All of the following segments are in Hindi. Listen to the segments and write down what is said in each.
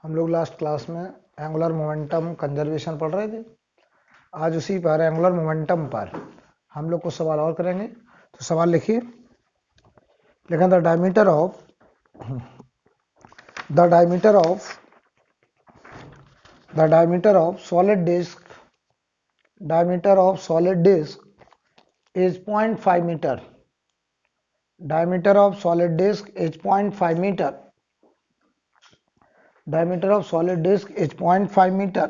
हम लोग लास्ट क्लास में एंगुलर मोमेंटम कंजर्वेशन पढ़ रहे थे। आज उसी पर एंगुलर मोमेंटम पर हम लोग कुछ सवाल और करेंगे। तो सवाल लिखिए, लिखा the diameter of solid disc is 0.5 meter. Diameter of solid disk is 0.5 meter. Diameter of solid disk is 0.5 meter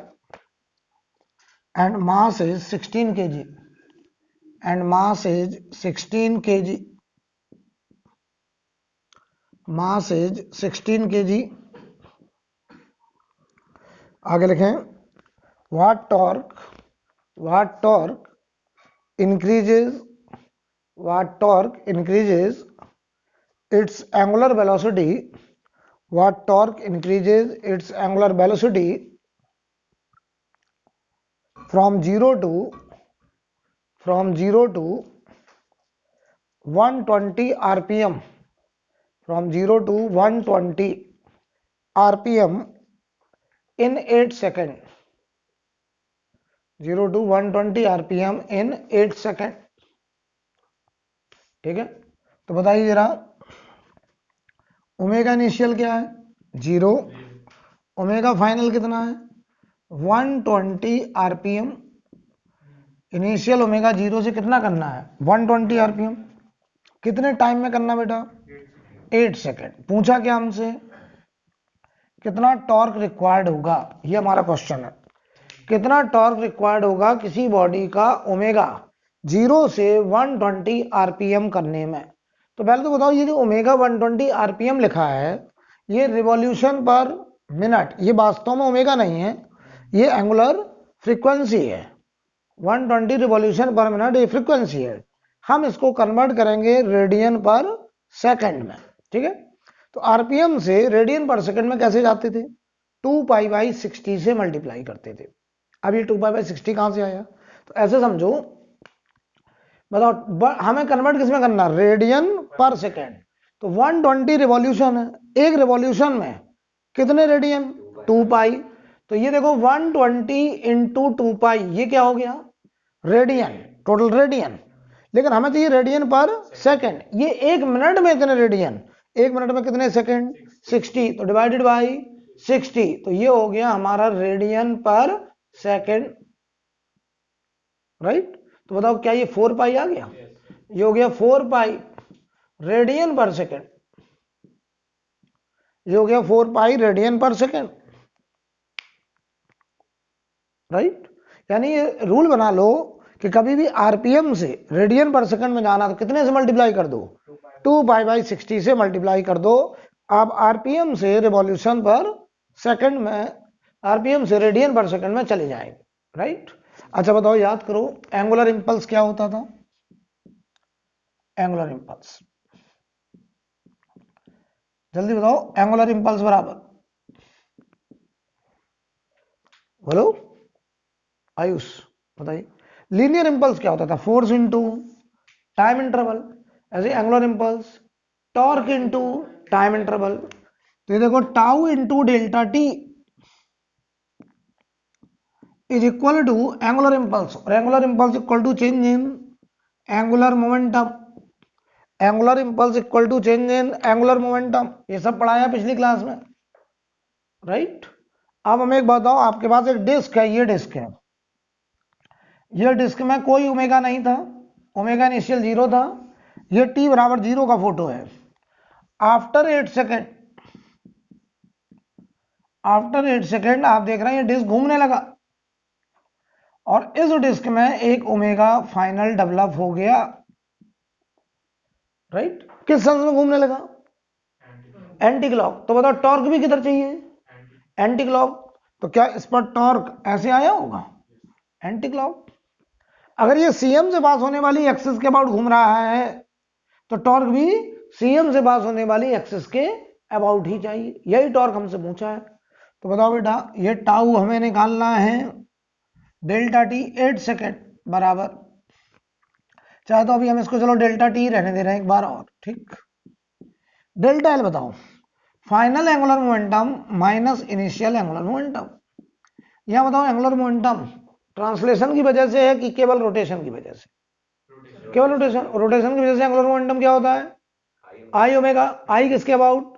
and mass is 16 kg. And mass is 16 kg. Mass is 16 kg. आगे लिखें, what torque increases its angular velocity. What torque increases its angular velocity from 0 to 120 rpm. From 0 to 120 rpm in 8 seconds. 0 to 120 rpm in 8 seconds. ठीक है, तो बताइए जरा, ओमेगा इनिशियल क्या है? 0। ओमेगा फाइनल कितना है? 120 आरपीएम। इनिशियल ओमेगा 0 से कितना करना है? 120 आरपीएम। कितने टाइम में करना बेटा? 8 सेकेंड। पूछा क्या हमसे? कितना टॉर्क रिक्वायर्ड होगा, ये हमारा क्वेश्चन है। कितना टॉर्क रिक्वायर्ड होगा किसी बॉडी का ओमेगा 0 से 120 आरपीएम करने में? तो पहले तो बताओ, ये जो ओमेगा 120 आरपीएम लिखा है, ये रिवॉल्यूशन पर मिनट, ये वास्तव में ओमेगा नहीं है, ये एंगुलर फ्रीक्वेंसी है। 120 रिवॉल्यूशन पर मिनट ये फ्रीक्वेंसी है। हम इसको कन्वर्ट करेंगे रेडियन पर सेकंड में। ठीक है, तो आरपीएम से रेडियन पर सेकंड में कैसे जाते थे? 2π/60 से मल्टीप्लाई करते थे। अब ये 2π/60 कहां से आया? तो ऐसे समझो, बताओ हमें कन्वर्ट किस में करना? रेडियन पर सेकेंड। तो 120 रिवॉल्यूशन है, एक रिवॉल्यूशन में कितने रेडियन? 2π। तो ये देखो 120 इंटू 2π, ये क्या हो गया? Radian, total radian. लेकिन हमें चाहिए रेडियन पर सेकेंड। ये एक मिनट में इतने रेडियन, एक मिनट में कितने सेकेंड? 60। तो डिवाइडेड बाय 60, तो ये हो गया हमारा रेडियन पर सेकेंड। राइट, तो बताओ क्या ये 4π आ गया? ये हो गया 4π रेडियन पर सेकेंड। ये हो गया 4π रेडियन पर सेकेंड। राइट, यानी ये रूल बना लो कि कभी भी आरपीएम से रेडियन पर सेकेंड में जाना तो कितने से मल्टीप्लाई कर दो? 2π/60 से मल्टीप्लाई कर दो। आप आरपीएम से रिवॉल्यूशन पर सेकेंड में, आरपीएम से रेडियन पर सेकेंड में चले जाएंगे। राइट, अच्छा बताओ, याद करो, एंगुलर इंपल्स क्या होता था? एंगुलर इंपल्स, जल्दी बताओ, एंगुलर इंपल्स बराबर, बोलो आयुष बताइए। लीनियर इंपल्स क्या होता था? Force into time interval. ऐसे angular impulse torque into time interval. तो ये देखो, tau into delta t is equal to angular impulse, और angular impulse equal to change in angular momentum। angular impulse equal to change in angular momentum, ये सब पढ़ाया पिछली क्लास में। राइट, अब हमें एक बताओ, आपके पास एक डिस्क है, ये डिस्क है, ये डिस्क में कोई ओमेगा नहीं था, ओमेगा इनिशियल 0 था, ये t बराबर 0 का फोटो है। आफ्टर 8 सेकेंड आप देख रहे हैं ये डिस्क घूमने लगा, और इस डिस्क में एक ओमेगा फाइनल डेवलप हो गया। राइट, किस सेंस में घूमने लगा? Anti clock. तो बताओ टॉर्क भी किधर चाहिए? Anti clock. तो क्या इस पर टॉर्क ऐसे आया होगा? Anti clock. अगर ये सीएम से पास होने वाली एक्सिस के अबाउट घूम रहा है तो टॉर्क भी सीएम से पास होने वाली एक्सिस के अबाउट ही चाहिए। यही टॉर्क हमसे पूछा है। तो बताओ बेटा, ये टाउ हमें निकालना है, डेल्टा टी 8 सेकेंड बराबर, चाहे तो अभी हम इसको चलो डेल्टा टी रहने दे रहे हैं एक बार और। ठीक, डेल्टा एल बताओ, final angular momentum minus initial angular momentum. यहां बताओ एंगुलर मोमेंटम ट्रांसलेशन की वजह से है कि केवल रोटेशन की वजह से? केवल रोटेशन। रोटेशन की वजह से एंगुलर मोमेंटम क्या होता है? आई ओमेगा। आई किसके अबाउट?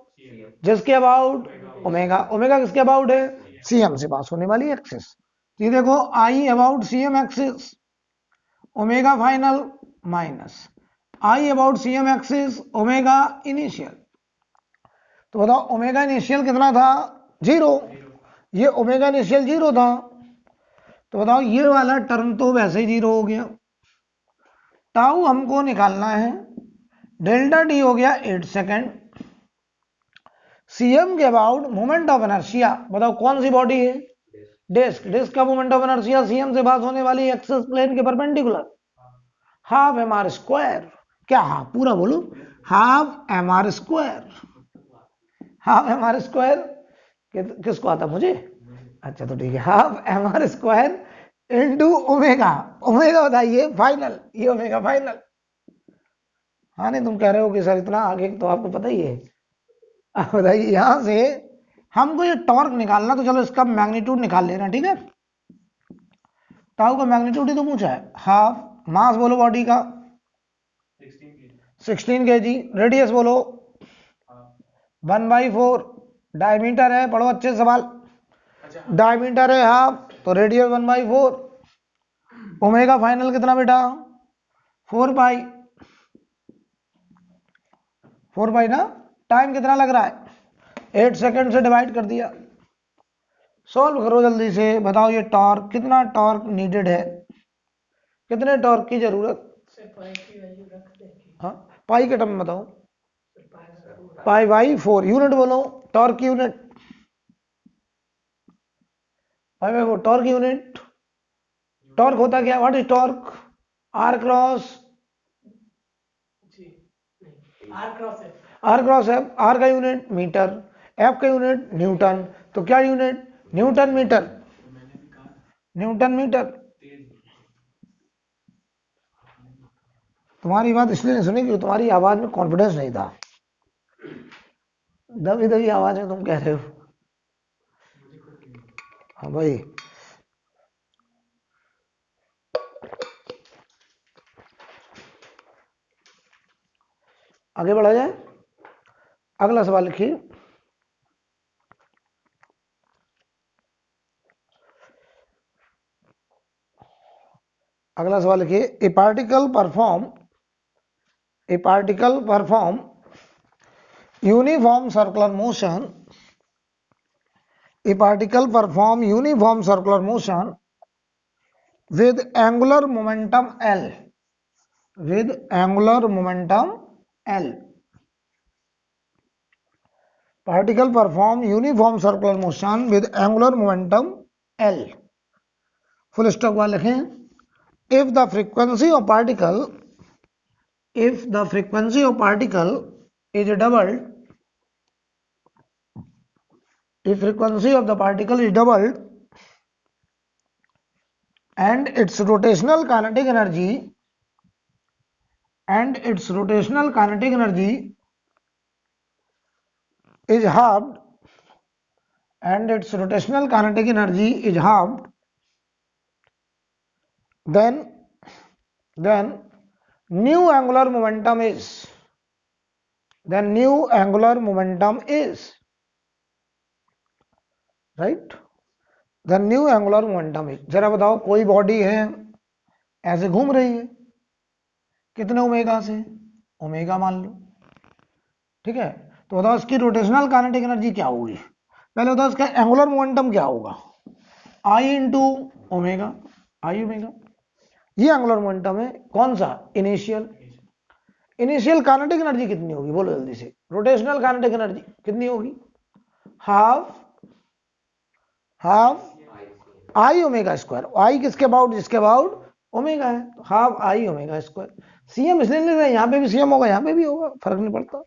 जिसके अबाउट ओमेगा। ओमेगा किसके अबाउट है? सीएम से पास होने वाली एक्सिस। ये देखो आई about CM axis, omega final minus I about CM axis, omega initial. तो बताओ ओमेगा इनिशियल कितना था? 0। ये ओमेगा इनिशियल 0 था, तो बताओ ये वाला टर्म तो वैसे ही 0 हो गया। टाउ हमको निकालना है, डेल्टा टी हो गया 8 सेकेंड। सीएम के अबाउट मोमेंट ऑफ इनर्शिया, बताओ कौन सी बॉडी है? डिस्क। डिस्क का मोमेंट ऑफ इनर्शिया सीएम से पास होने वाली एक्सिस प्लेन के perpendicular half M R square. क्या हाफ? पूरा बोलो। Half M R square. Half M R square किसको आता? मुझे। अच्छा तो ठीक है, half M R square into omega. Omega बताइए फाइनल, ये ओमेगा फाइनल। हाँ नहीं तुम कह रहे हो कि सर इतना आगे तो आपको पता ही है। आप बताइए यहां से हमको ये टॉर्क निकालना, तो चलो इसका मैग्नीट्यूड निकाल लेना, ठीक है। टाउ का मैग्नीट्यूड ही तो पूछा है। हाफ मास बोलो बॉडी का 16 kg, रेडियस बोलो 1/4, डायमीटर है, पढ़ो अच्छे से सवाल। डायमीटर है हाफ, तो रेडियस 1/4। ओमेगा फाइनल कितना बेटा? 4 पाई। 4 पाई ना। टाइम कितना लग रहा है? 8 सेकेंड से डिवाइड कर दिया। सॉल्व करो जल्दी से, बताओ ये टॉर्क कितना टॉर्क नीडेड है, कितने टॉर्क की जरूरत? हाँ पाई के टर्म बताओ। Pi by 4। यूनिट बोलो, टॉर्क की unit. Pi by 4 torque unit. Torque होता क्या? What is torque? R cross F. R का यूनिट मीटर, एफ का यूनिट न्यूटन। तो क्या unit? Newton metre. Newton metre. तुम्हारी बात इसलिए नहीं सुनी क्योंकि तुम्हारी आवाज में कॉन्फिडेंस नहीं था, दबी दबी आवाज में तुम कह रहे हो। हाँ भाई आगे बढ़ा जाए। अगला सवाल लिखिए। अगला सवाल लिखिए। ए particle perform uniform circular motion. A particle perform uniform circular motion with angular momentum L. With angular momentum L. Particle perform uniform circular motion with angular momentum L. Full stop वाले लिखें। If the frequency of particle is doubled, if frequency of the particle is doubled and its rotational kinetic energy is halved, then new angular momentum is right. The new angular momentum is, जरा बताओ कोई बॉडी है ऐसे घूम रही है, कितने ओमेगा से? ओमेगा मान लो, ठीक है। तो बताओ इसकी रोटेशनल काइनेटिक एनर्जी क्या होगी? पहले बताओ इसका एंगुलर मोमेंटम क्या होगा? आई इंटू ओमेगा, आई ओमेगा। ये एंगुलर मोमेंटम है, कौन सा? इनिशियल। इनिशियल काइनेटिक एनर्जी कितनी होगी बोलो जल्दी से? रोटेशनल काइनेटिक एनर्जी कितनी होगी? Half I omega square. I किसके अबाउट? जिसके अबाउट ओमेगा है, तो half I omega square. CM इसलिए नहीं रहे, यहाँ पे भी सीएम होगा, यहाँ पे भी होगा, फर्क नहीं पड़ता,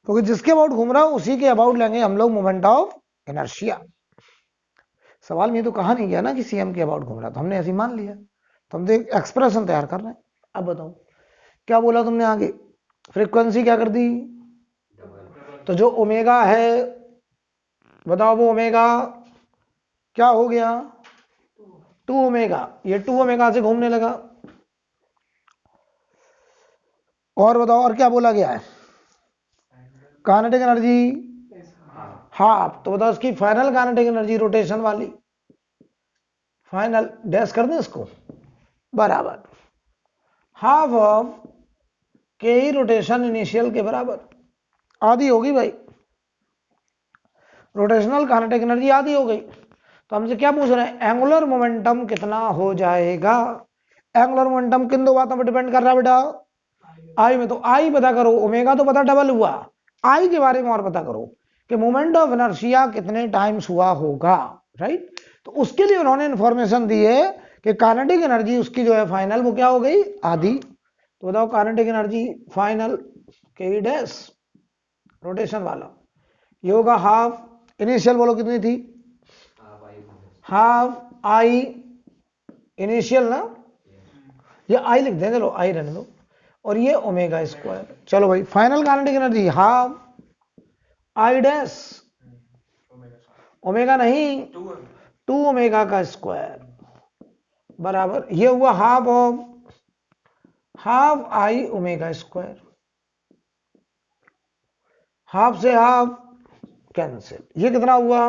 क्योंकि जिसके अबाउट घूम रहा है उसी के अबाउट लेंगे हम लोग मोमेंट ऑफ इनर्शिया। सवाल में तो कहा नहीं गया ना कि सीएम के अबाउट घूम रहा, तो हमने ऐसे ही मान लिया, तो हम एक एक्सप्रेशन तैयार कर रहे हैं। अब बताओ क्या बोला तुमने आगे? फ्रीक्वेंसी क्या कर दी? तो जो ओमेगा है, बताओ वो ओमेगा क्या हो गया, 2 ओमेगा, ये 2 ओमेगा से घूमने लगा। और बताओ और क्या बोला गया है, काइनेटिक एनर्जी हाफ, तो बताओ उसकी फाइनल काइनेटिक एनर्जी रोटेशन वाली, फाइनल डैश कर दें इसको, बराबर हाफ ऑफ के ही रोटेशन इनिशियल के बराबर, आधी होगी भाई, रोटेशनल काइनेटिक एनर्जी आधी हो गई। तो हमसे क्या पूछ रहे हैं, एंगुलर मोमेंटम कितना हो जाएगा। एंगुलर मोमेंटम किन दो बातों पर डिपेंड कर रहा है बेटा, आई में, तो आई पता करो, ओमेगा तो पता डबल हुआ, आई के बारे में और पता करो कि मोमेंट ऑफ इनर्शिया कितने टाइम्स हुआ होगा, राइट। तो उसके लिए उन्होंने इंफॉर्मेशन दी है कि काइनेटिक एनर्जी उसकी जो है फाइनल वो क्या हो गई, आधी। तो बताओ काइनेटिक एनर्जी फाइनल के डैश रोटेशन वाला, ये होगा हाफ, इनिशियल बोलो कितनी थी, हाफ आई इनिशियल ना, ये आई लिख दें, चलो आई रहने दो, और ये ओमेगा स्क्वायर। चलो भाई final kinetic energy half I dash omega नहीं 2 ओमेगा का स्क्वायर बराबर, ये हुआ half of half I omega square, half से हाफ कैंसिल, ये कितना हुआ,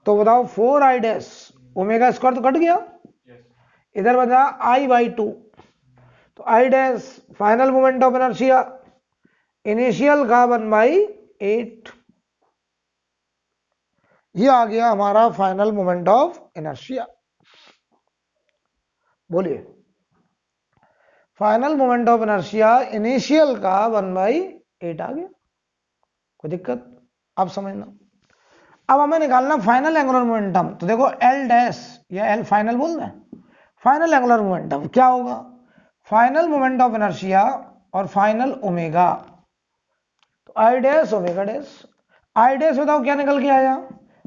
तो बताओ 4 आई डैश ओमेगा स्क्वायर तो कट गया, इधर बचा आई बाई 2, तो I dash final moment of inertia initial का 1/8, ये आ गया हमारा फाइनल मोमेंट ऑफ इनर्शिया। बोलिए, final moment of inertia initial का 1/8 आ गया, कोई दिक्कत, आप समझना। अब हमें निकालना फाइनल एंगुलर मोमेंटम, तो देखो एल डैश या एल फाइनल बोल रहे हैं, फाइनल एंगुलर मोमेंटम क्या होगा, फाइनल मोमेंट ऑफ इनर्शिया और फाइनल ओमेगा, तो I dash omega dash, I dash बताओ क्या निकल के आया,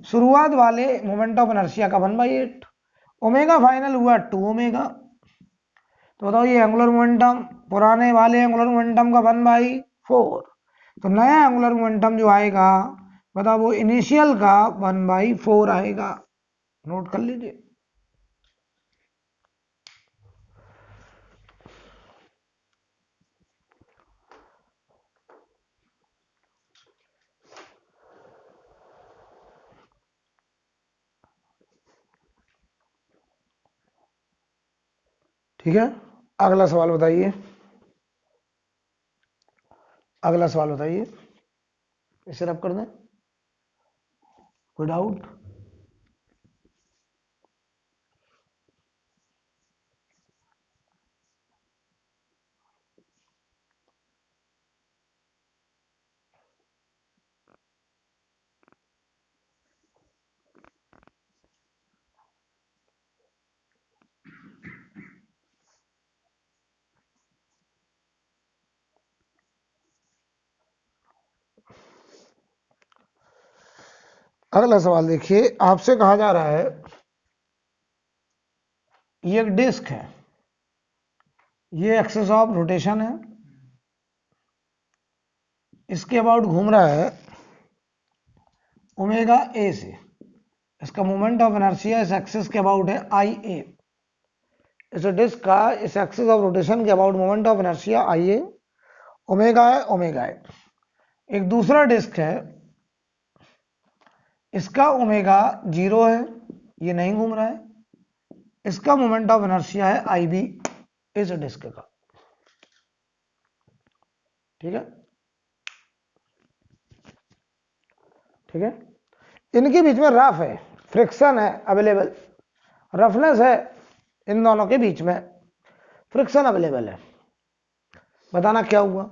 शुरुआत वाले मोमेंट ऑफ इनर्शिया का 1/8, ओमेगा फाइनल हुआ 2 ओमेगा, तो बताओ ये एंगुलर मोमेंटम पुराने वाले एंगुलर मोमेंटम का 1/4, तो नया एंगुलर मोमेंटम जो आएगा बताओ वो इनिशियल का 1/4 आएगा, नोट कर लीजिए। ठीक है, अगला सवाल बताइए, अगला सवाल बताइए, इसे रब कर दें, कोई डाउट। अगला सवाल देखिए, आपसे कहा जा रहा है ये एक डिस्क है, ये एक्सिस ऑफ रोटेशन है, इसके अबाउट घूम रहा है ओमेगा ए से, इसका मोमेंट ऑफ इनर्शिया इस एक्सिस के अबाउट है आई ए, इस डिस्क का इस एक्सिस ऑफ रोटेशन के about moment of inertia I A, omega है ओमेगा है। एक दूसरा डिस्क है, इसका ओमेगा 0 है, ये नहीं घूम रहा है, इसका मोमेंट ऑफ इनर्शिया है आई बी इस डिस्क का, ठीक है, ठीक है। इनके बीच में रफ है, फ्रिक्शन है अवेलेबल, रफनेस है इन दोनों के बीच में, फ्रिक्शन अवेलेबल है। बताना क्या हुआ,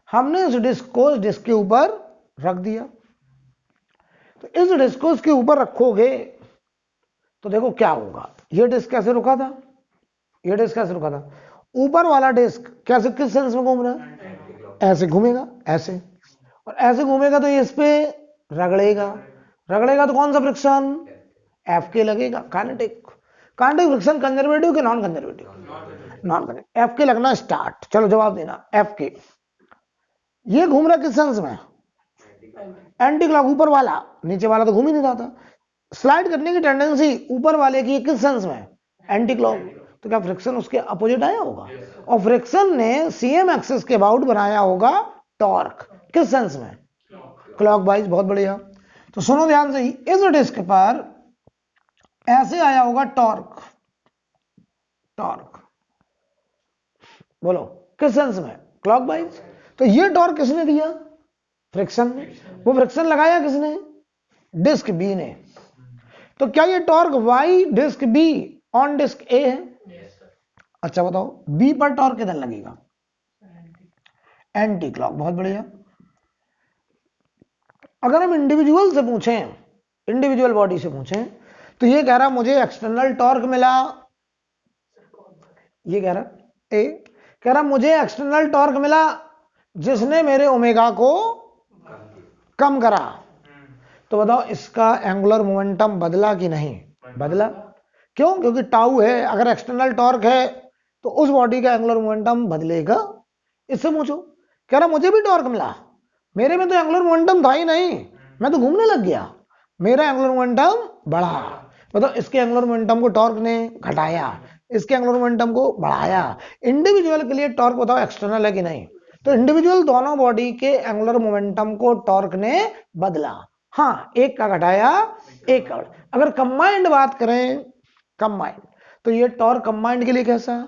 हमने इस डिस्क को इस डिस्क के ऊपर रख दिया, तो इस डिस्क को इसके ऊपर रखोगे तो देखो क्या होगा, ये डिस्क कैसे रुका था, ये डिस्क कैसे रुका था, ऊपर वाला डिस्क कैसे किस सेंस में घूम रहा है, ऐसे घूमेगा ऐसे, और ऐसे घूमेगा तो ये इस पे रगड़ेगा, रगड़ेगा तो कौन सा फ्रिक्शन, एफ के लगेगा, काइनेटिक, काइनेटिक फ्रिक्शन कंजर्वेटिव के non conservative, non conservative, F के लगना स्टार्ट, चलो जवाब देना एफ के। ये घूम रहा किस सेंस में, एंटी क्लॉक, ऊपर वाला, नीचे वाला तो घूम ही नहीं रहा था। स्लाइड करने की टेंडेंसी ऊपर वाले की किस सेंस में? Anti clock. तो क्या फ्रिक्शन उसके अपोजिट आया होगा? और फ्रिक्शन ने सीएम एक्सिस के अबाउट बनाया होगा टॉर्क, किस सेंस में? क्लॉकवाइज। बहुत बढ़िया। तो सुनो ध्यान से, इस डिस्क पर ऐसे आया होगा टॉर्क, टॉर्क बोलो किस सेंस में? क्लॉकवाइज। तो ये टॉर्क किसने दिया? फ्रिक्शन ने। वो फ्रिक्शन लगाया किसने? डिस्क बी ने। तो क्या ये torque by disc B on disc A है? अच्छा बताओ, बी पर टॉर्क किधर लगेगा? Anti clock. बहुत बढ़िया। अगर हम इंडिविजुअल से पूछें, इंडिविजुअल बॉडी से पूछें, तो ये कह रहा मुझे एक्सटर्नल टॉर्क मिला, ये कह रहा ए, कह रहा मुझे एक्सटर्नल टॉर्क मिला जिसने मेरे ओमेगा को कम करा। तो बताओ इसका एंगुलर मोमेंटम बदला कि नहीं? बदला। क्यों? क्योंकि टाउ है, अगर एक्सटर्नल टॉर्क है तो उस बॉडी का एंगुलर मोमेंटम बदलेगा। इससे पूछो, कह रहा मुझे भी टॉर्क मिला, मेरे में तो एंगुलर मोमेंटम था ही नहीं, मैं तो घूमने लग गया, मेरा एंगुलर मोमेंटम बढ़ा। बताओ इसके एंगुलर मोमेंटम को टॉर्क ने घटाया, इसके एंगुलर मोमेंटम को बढ़ाया। इंडिविजुअल के लिए टॉर्क बताओ एक्सटर्नल है कि नहीं? तो इंडिविजुअल दोनों बॉडी के एंगुलर मोमेंटम को टॉर्क ने बदला। हाँ, एक का घटाया, एक का। अगर कंबाइंड बात करें, कंबाइंड, तो ये टॉर्क कंबाइंड के लिए कैसा?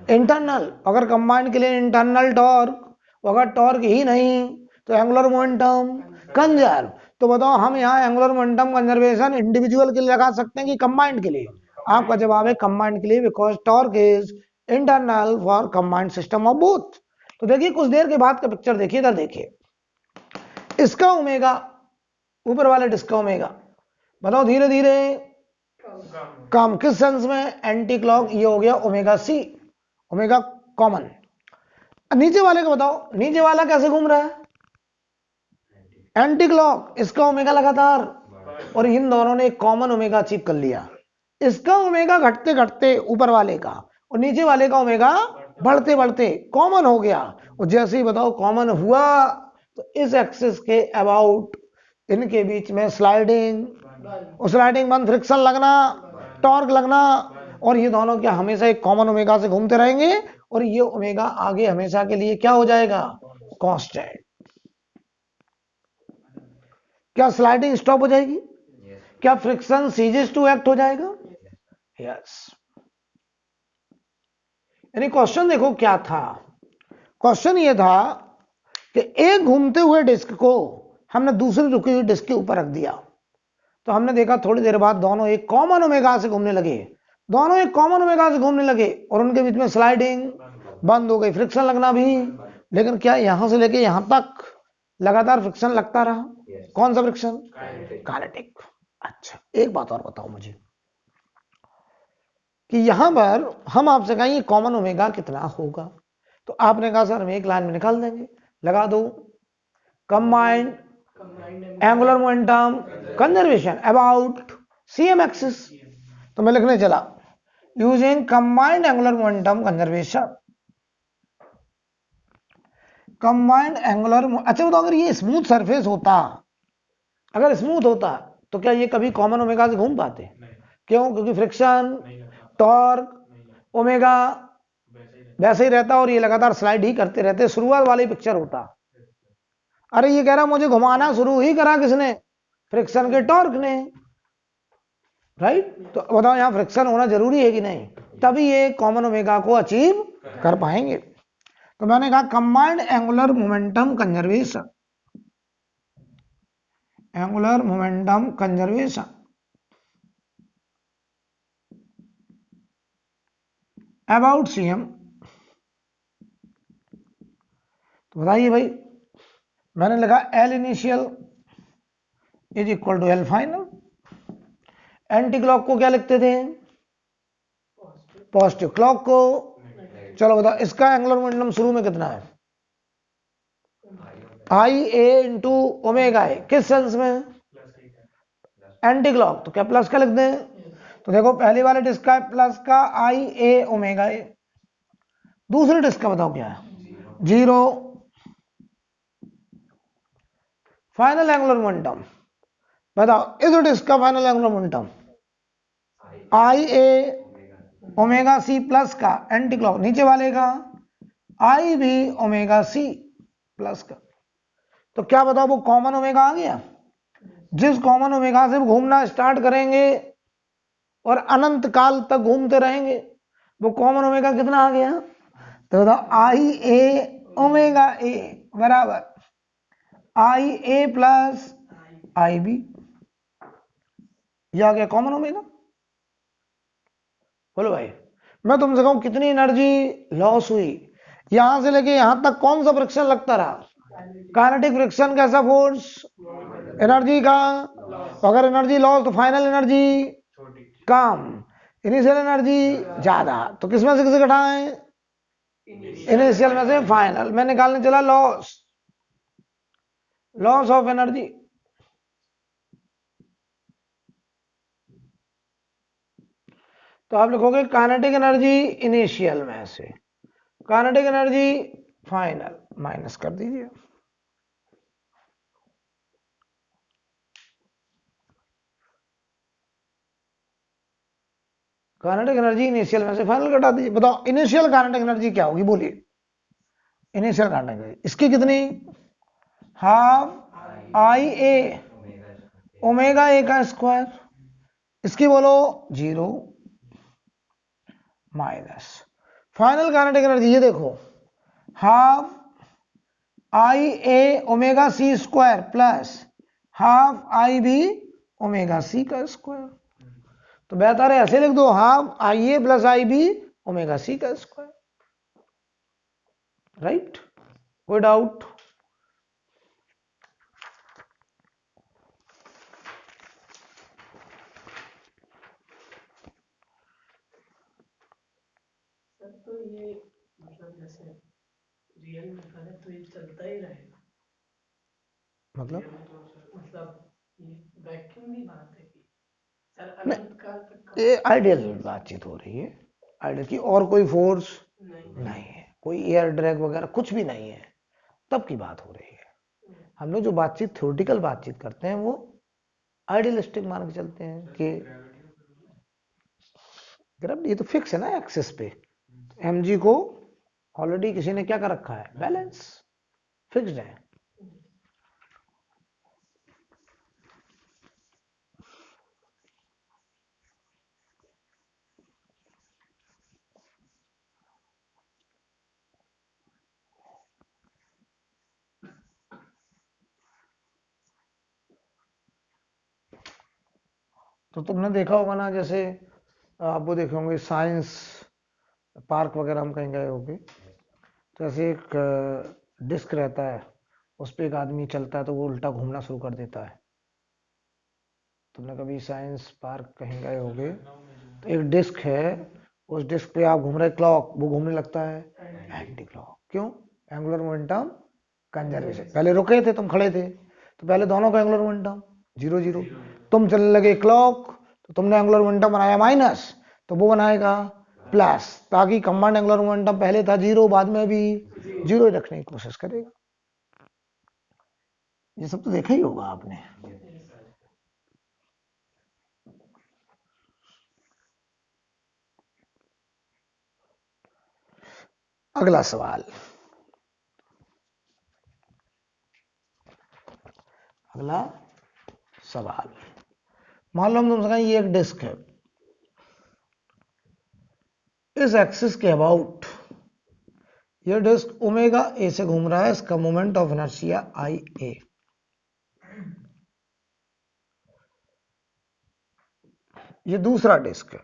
इंटरनल। अगर कंबाइंड के लिए इंटरनल टॉर्क, अगर टॉर्क ही नहीं तो एंगुलर मोमेंटम कंजर्व। तो बताओ हम यहाँ एंगुलर मोमेंटम कंजर्वेशन इंडिविजुअल के लिए लगा सकते हैं कि कंबाइंड के लिए? आपका जवाब है कंबाइंड के लिए, because torque is internal for combined system of both. तो देखिए कुछ देर के बाद का पिक्चर देखिए, इधर देखिए, इसका ओमेगा, ऊपर वाले डिस्क का ओमेगा, बताओ धीरे धीरे कम, किस सेंस में? Anti clock. ये हो गया ओमेगा सी, ओमेगा कॉमन। नीचे वाले का बताओ, नीचे वाला कैसे घूम रहा है? Anti clock. इसका ओमेगा लगातार, और इन दोनों ने एक कॉमन ओमेगा अचीव कर लिया। इसका ओमेगा घटते घटते ऊपर वाले का, और नीचे वाले का ओमेगा बढ़ते बढ़ते कॉमन हो गया। और जैसे ही बताओ कॉमन हुआ तो इस एक्सिस के अबाउट इनके बीच में स्लाइडिंग, और स्लाइडिंग बंद, फ्रिक्शन लगना, टॉर्क लगना, और ये दोनों क्या हमेशा एक कॉमन ओमेगा से घूमते रहेंगे, और ये ओमेगा आगे हमेशा के लिए क्या हो जाएगा? कांस्टेंट। क्या स्लाइडिंग स्टॉप हो जाएगी? क्या फ्रिक्शन सीजेस टू एक्ट हो जाएगा? यस। यानी क्वेश्चन देखो क्या था, क्वेश्चन ये था कि एक घूमते हुए डिस्क को हमने दूसरी रुकी हुई डिस्क के ऊपर रख दिया, तो हमने देखा थोड़ी देर बाद दोनों एक कॉमन ओमेगा से घूमने लगे, दोनों एक कॉमन ओमेगा से घूमने लगे, और उनके बीच में स्लाइडिंग बंद हो गई, फ्रिक्शन लगना भी। लेकिन क्या यहां से लेके यहां तक लगातार फ्रिक्शन लगता रहा? कौन सा फ्रिक्शन? काइनेटिक। अच्छा एक बात और बताओ मुझे कि यहां पर हम आपसे कहें कॉमन ओमेगा कितना होगा, तो आपने कहा सर हम एक लाइन में निकाल देंगे। लगा दो, combined angular momentum conservation about CM axis. तो मैं लिखने चला, using combined angular momentum conservation, combined angular. अच्छा बताओ अगर ये स्मूथ सरफेस होता, अगर स्मूथ होता तो क्या ये कभी कॉमन ओमेगा से घूम पाते? क्यों? क्योंकि फ्रिक्शन, टॉर्क, ओमेगा वैसे ही रहता और ये लगातार स्लाइड ही करते रहते, शुरुआत वाली पिक्चर होता। अरे ये कह रहा मुझे घुमाना शुरू ही करा किसने? फ्रिक्शन के टॉर्क ने, राइट? तो बताओ यहां फ्रिक्शन होना जरूरी है कि नहीं? तभी ये कॉमन ओमेगा को अचीव कर पाएंगे। तो मैंने कहा combined angular momentum conservation, angular momentum conservation about CM. तो बताइए भाई, मैंने लिखा L initial is equal to L final. Anti clock को क्या लिखते थे? पॉजिटिव। क्लॉक को? चलो बताओ इसका एंगुलर मोमेंटम शुरू में कितना है? आई ए इंटू ओमेगा ए, किस सेंस में? Anti clock. तो क्या प्लस का लिख दें? तो देखो पहली वाले डिस्क का प्लस का आई ए ओमेगा ए, दूसरे डिस्क का बताओ क्या है? 0। फाइनल एंगुलर मोमेंटम बताओ, इस डिस्क का final angular momentum I A omega C plus का एंटी क्लॉक, नीचे वाले का आई भी ओमेगा सी प्लस का। तो क्या बताओ, वो कॉमन ओमेगा आ गया। जिस कॉमन ओमेगा से घूमना स्टार्ट करेंगे और अनंत काल तक घूमते रहेंगे, वो कॉमन ओमेगा कितना आ गया। तो बताओ आई ए ओमेगा ए बराबर आई ए प्लस आई बी, यह आ गया कॉमन ओमेगा। बोलो भाई, मैं तुमसे कहूं कितनी एनर्जी लॉस हुई, यहां से लेके यहां तक कौन सा फ्रिक्शन लगता रहा। काइनेटिक फ्रिक्शन कैसा फोर्स, एनर्जी का। अगर एनर्जी लॉस तो फाइनल एनर्जी कम, इनिशियल एनर्जी ज्यादा। तो किसमें से किसे घटाएं, इनिशियल में से फाइनल। मैं निकालने चला लॉस, लॉस ऑफ एनर्जी। तो आप लिखोगे काइनेटिक एनर्जी इनिशियल में से, काइनेटिक एनर्जी फाइनल, माइनस कर दीजिए। काइनेटिक एनर्जी इनिशियल में से फाइनल घटा दीजिए। बताओ इनिशियल काइनेटिक एनर्जी क्या होगी, बोलिए। इनिशियल काइनेटिक एनर्जी इसकी कितनी, हाफ आई ए ओमेगा ए का स्क्वायर, इसकी बोलो 0 माइनस फाइनल काइनेटिक एनर्जी। ये देखो half I A omega C square plus half I B omega C का स्क्वायर। तो बेहतर है ऐसे लिख दो, half I A plus I B omega C का स्क्वायर। राइट, कोई डाउट। तो ये मतलब जैसे रियल में करे तो ये चलता ही रहेगा, मतलब ये वैक्यूम की बात है कि सर अनंत काल तक ये आइडियल बातचीत हो रही है, आइडियल की, और कोई फोर्स नहीं है, कोई एयर ड्रैग वगैरह कुछ भी नहीं है, तब की बात हो रही है। हम लोग जो बातचीत थ्योरेटिकल बातचीत करते हैं वो आइडियलिस्टिक मान के चलते हैं कि ग्रेविटी ये तो फिक्स है ना एक्सिस पे, एम जी को ऑलरेडी किसी ने क्या कर रखा है, बैलेंस, फिक्स्ड है। तो तुमने देखा होगा ना, जैसे आप वो देखे होंगे साइंस पार्क वगैरह हम कहीं गए होंगे, तो ऐसे एक डिस्क रहता है, उस पर एक आदमी चलता है तो वो उल्टा घूमना शुरू कर देता है। तुमने कभी साइंस पार्क कहीं गए होंगे, तो एक डिस्क है, उस डिस्क पे आप घूम रहे, क्लॉक, वो घूमने लगता है एंटी क्लॉक। क्यों, एंगुलर मोमेंटम कंजर्वेशन। पहले रुके थे, तुम खड़े थे, तो पहले दोनों का एंगुलर मोमेंटम 0 0, तुम चलने लगे क्लॉक, तो तुमने एंगुलर मोमेंटम बनाया माइनस, तो वो बनाएगा प्लस, ताकि कंबाइंड एंगुलर मोमेंटम पहले था 0, बाद में भी 0 रखने की कोशिश करेगा। ये सब तो देखा ही होगा आपने। अगला सवाल, अगला सवाल, मान लो हम तुमसे कहें ये एक डिस्क है, इस एक्सिस के अबाउट ये डिस्क ओमेगा ए से घूम रहा है, इसका मोमेंट ऑफ इनर्शिया आई ए। ये दूसरा डिस्क है,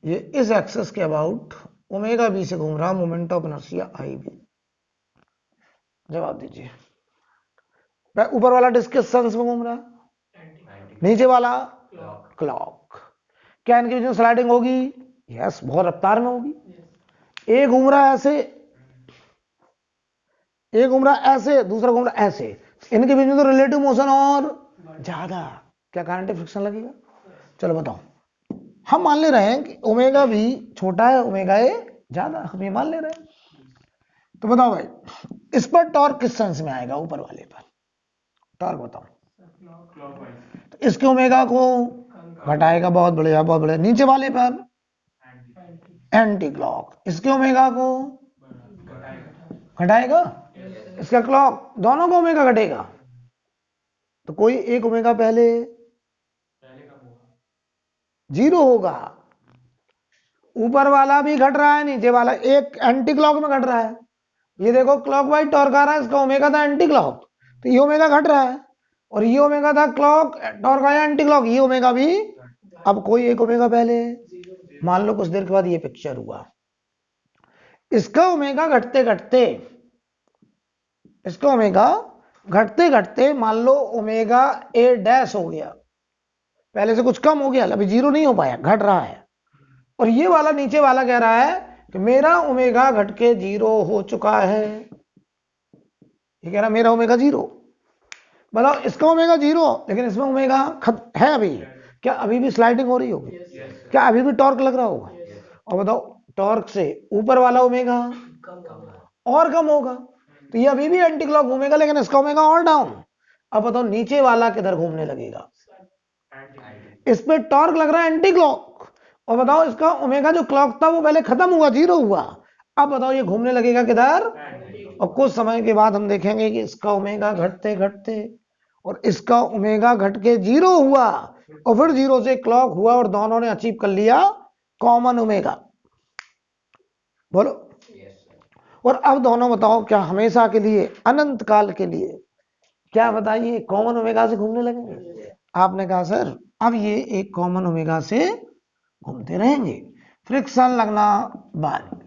ये इस एक्सिस के अबाउट ओमेगा बी से घूम रहा, moment of inertia I B. जवाब दीजिए। ऊपर वाला डिस्क किस सेंस में घूम रहा है, नीचे वाला क्लॉक। क्या इनके बीच में स्लाइडिंग होगी, यस, बहुत रफ्तार में होगी। एक घूम रहा है ऐसे, एक घूम रहा है ऐसे, दूसरा घूम रहा है ऐसे, इनके बीच में तो रिलेटिव मोशन और ज्यादा, क्या काइनेटिक फ्रिक्शन लगेगा। चलो बताओ, हम मान ले रहे हैं कि ओमेगा भी छोटा है, ओमेगा ए ज्यादा, हम ये मान ले रहे हैं। तो बताओ भाई, इस पर टॉर्क किस सेंस में आएगा? ऊपर वाले पर टॉर्क बताओ। तो इसके ओमेगा को घटाएगा, बहुत बढ़िया बहुत बढ़िया। नीचे वाले पर एंटी क्लॉक, इसके ओमेगा को घटाएगा, इसका क्लॉक, दोनों को ओमेगा घटेगा। तो कोई एक ओमेगा पहले जीरो होगा। ऊपर वाला भी घट रहा है, नीचे वाला एक एंटी क्लॉक में घट रहा है। ये देखो क्लॉक वाइज टॉर्क आ रहा है, इसका ओमेगा था एंटी क्लॉक, तो ये ओमेगा घट रहा है। और ये ओमेगा था क्लॉक, टॉर्क आया एंटी क्लॉक, ये ओमेगा भी। अब कोई एक ओमेगा पहले, मान लो कुछ देर के बाद ये पिक्चर हुआ, इसका ओमेगा घटते घटते, इसका ओमेगा घटते घटते मान लो ओमेगा ए डैश हो गया, पहले से कुछ कम हो गया, अभी जीरो नहीं हो पाया, घट रहा है। और ये वाला नीचे वाला कह रहा है कि मेरा ओमेगा घट के जीरो हो चुका है। ये कह रहा मेरा ओमेगा जीरो। बताओ इसका ओमेगा जीरो, लेकिन इसमें ओमेगा है अभी, क्या अभी भी स्लाइडिंग हो रही होगी? क्या अभी भी टॉर्क लग रहा होगा? और बताओ टॉर्क से ऊपर वाला ओमेगा और कम होगा, तो ये अभी भी एंटी क्लॉक घूमेगा, लेकिन इसका ओमेगा और डाउन। अब बताओ नीचे वाला किधर घूमने लगेगा? इस पे टॉर्क लग रहा है एंटी क्लॉक, और बताओ इसका ओमेगा जो क्लॉक था वो पहले खत्म हुआ, जीरो हुआ। अब बताओ ये घूमने लगेगा किधर? और कुछ समय के बाद हम देखेंगे कि इसका ओमेगा घटते घटते और इसका ओमेगा घट के जीरो हुआ, और फिर जीरो से क्लॉक हुआ, और दोनों ने अचीव कर लिया कॉमन ओमेगा। बोलो। और अब दोनों बताओ क्या हमेशा के लिए, अनंत काल के लिए, क्या बताइए, कॉमन ओमेगा से घूमने लगेंगे? आपने कहा सर अब ये एक कॉमन ओमेगा से घूमते रहेंगे, फ्रिक्शन लगना बंद,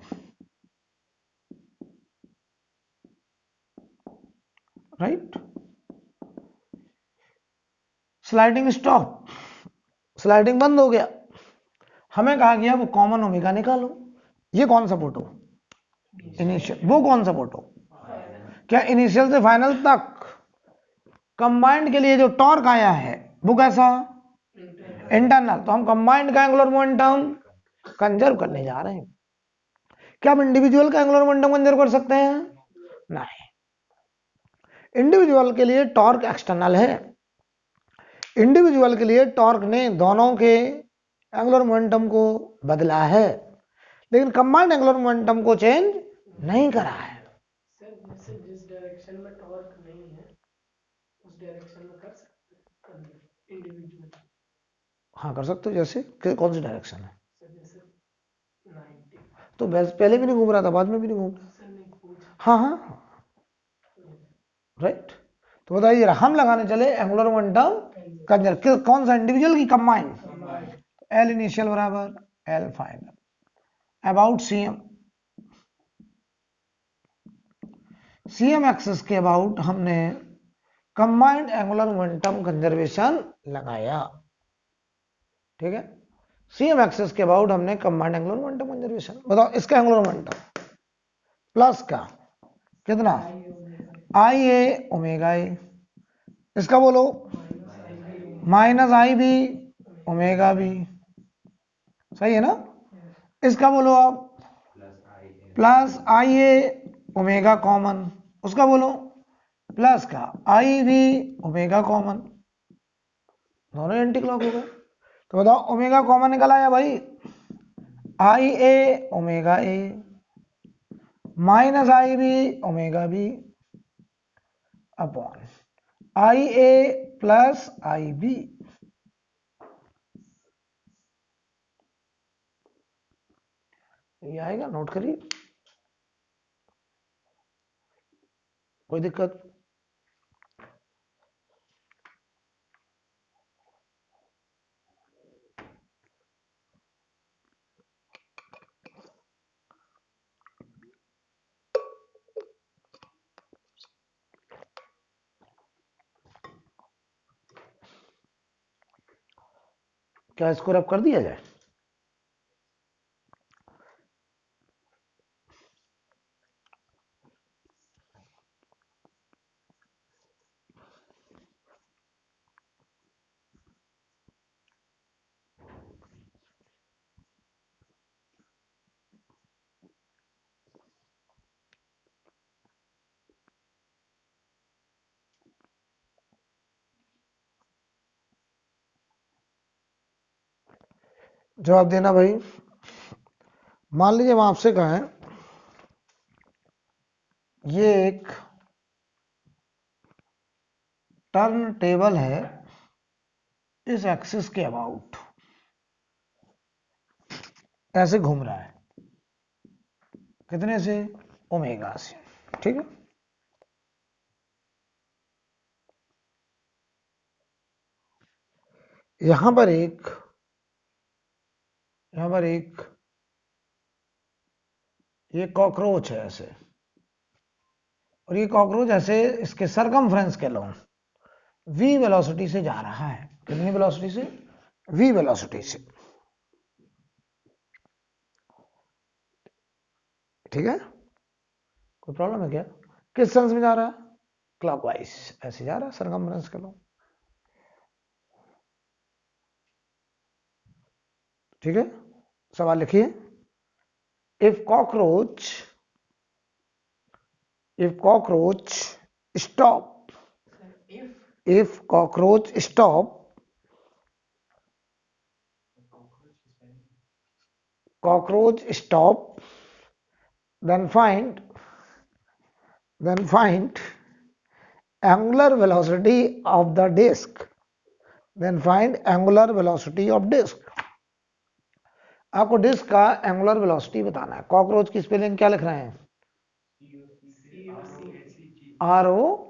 राइट, स्लाइडिंग स्टॉप, स्लाइडिंग बंद हो गया। हमें कहा गया वो कॉमन ओमेगा निकालो। ये कौन सा फोटो? इनिशियल। वो कौन सा फोटो? क्या इनिशियल से फाइनल तक कंबाइंड के लिए जो टॉर्क आया है वो कैसा? इंटरनल। तो हम कंबाइंड का एंगुलर मोमेंटम कंजर्व करने जा रहे हैं। क्या हम इंडिविजुअल का एंगुलर मोमेंटम कंजर्व कर सकते हैं? नहीं, इंडिविजुअल के लिए टॉर्क एक्सटर्नल है, इंडिविजुअल के लिए टॉर्क ने दोनों के एंगुलर मोमेंटम को बदला है, लेकिन कंबाइंड एंगुलर मोमेंटम को चेंज नहीं करा है। सर जैसे जिस डायरेक्शन में टॉर्क नहीं है उस डायरेक्शन में कर सकते हैं इंडिविजुअल? हाँ कर सकते हो, जैसे कौन सी डायरेक्शन है? सर जैसे 90। तो पहले भी नहीं घूम रहा था, बाद में भी नहीं घूम रहा। सर नहीं पूछ। हाँ हाँ राइट। तो बताइए हम लगाने चले एंगुलर मोमेंटम कंजर्व, कौन सा, इंडिविजुअल की कंबाइंड? एल इनिशियल बराबर L final about CM, CM axis के अबाउट हमने कंबाइंड एंगुलर मोमेंटम कंजर्वेशन लगाया। ठीक है, सीएम एक्सिस के अबाउट हमने कंबाइंड एंगुलर मोमेंटम कंजर्वेशन। बताओ इसका एंगुलर मोमेंटम प्लस का कितना? आई ए ओमेगा ए, इसका बोलो minus I B omega B, सही है ना? इसका बोलो आप plus I A omega common, उसका बोलो प्लस का आई बी ओमेगा कॉमन, दोनों एंटी क्लॉक हो गए। तो बताओ ओमेगा कॉमन निकल आया भाई, I A omega A minus I B omega B upon I A plus I B. ये आएगा, नोट करिए, कोई दिक्कत? क्या इसको रब कर दिया जाए? जवाब देना भाई। मान लीजिए हम आपसे कहें ये एक टर्न टेबल है इस एक्सिस के अबाउट, ऐसे घूम रहा है, कितने से? ओमेगा से, ठीक है। यहां पर एक ये कॉकरोच है ऐसे, और ये कॉकरोच ऐसे इसके सरकमफ्रेंस के लॉन्ग v वेलोसिटी से जा रहा है। कितनी वेलोसिटी से? v वेलोसिटी से, ठीक है। कोई प्रॉब्लम है क्या? किस सेंस में जा रहा है? क्लॉकवाइज, ऐसे जा रहा है सरकमफ्रेंस के लॉन्ग, ठीक है। सवाल लिखिए। If cockroach stop, if cockroach stop, then find angular velocity of the disk. आपको डिस्क का एंगुलर वेलोसिटी बताना है। कॉकरोच की स्पेलिंग क्या लिख रहे हैं? ROACH।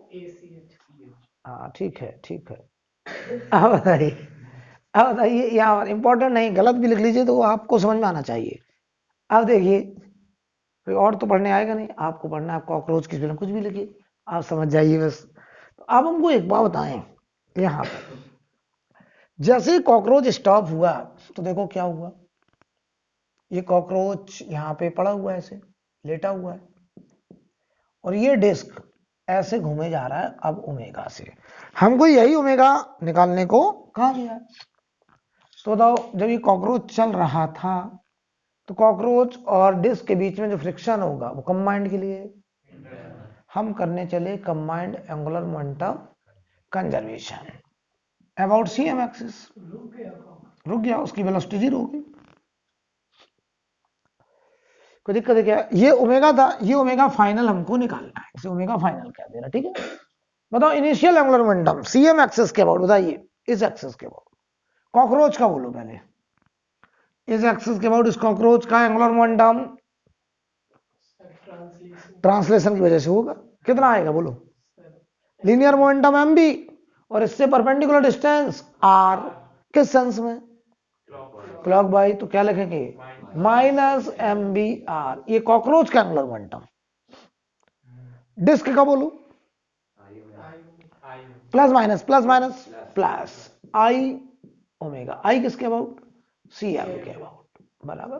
हाँ ठीक है, ठीक है। अब बताइए यहाँ इंपॉर्टेंट नहीं, गलत भी लिख लीजिए तो आपको समझ में आना चाहिए। अब देखिए, कोई और तो पढ़ने आएगा नहीं, आपको पढ़ना है कॉकरोच की स्पेलिंग, कुछ भी लिखिए आप समझ जाइए बस। तो अब हमको एक बात बताएं, यहाँ पर जैसे ही कॉकरोच स्टॉप हुआ तो देखो क्या हुआ, ये कॉकरोच यहाँ पे पड़ा हुआ है, ऐसे लेटा हुआ है, और ये डिस्क ऐसे घूमे जा रहा है अब ओमेगा से। हमको यही ओमेगा निकालने को कहा गया है। तो बताओ, जब ये कॉकरोच चल रहा था तो कॉकरोच और डिस्क के बीच में जो फ्रिक्शन होगा वो कंबाइंड के लिए हम करने चले combined angular momentum conservation about CM axis. रुक गया, उसकी वेलोसिटी जीरो होगी। कोई दिक्कत है क्या? ये ओमेगा था, ये ओमेगा फाइनल हमको निकालना है, इसे ओमेगा फाइनल कह देना, ठीक है। बताओ initial angular momentum CM axis के अबाउट, बताइए इस एक्सिस के अबाउट, कॉकरोच का बोलो पहले, इस एक्सिस के अबाउट इस कॉकरोच का एंगुलर मोमेंटम ट्रांसलेशन की वजह से होगा, कितना आएगा बोलो? लीनियर मोमेंटम एम बी, और इससे परपेंडिकुलर डिस्टेंस आर, किस सेंस में? क्लॉक बाई, तो क्या लिखेंगे? माइनस एम बी आर, ये कॉकरोच का एंगुलर मोमेंटम। डिस्क का बोलो, प्लस माइनस प्लस आई ओमेगा, आई किसके अबाउट? सी एम के अबाउट, बराबर,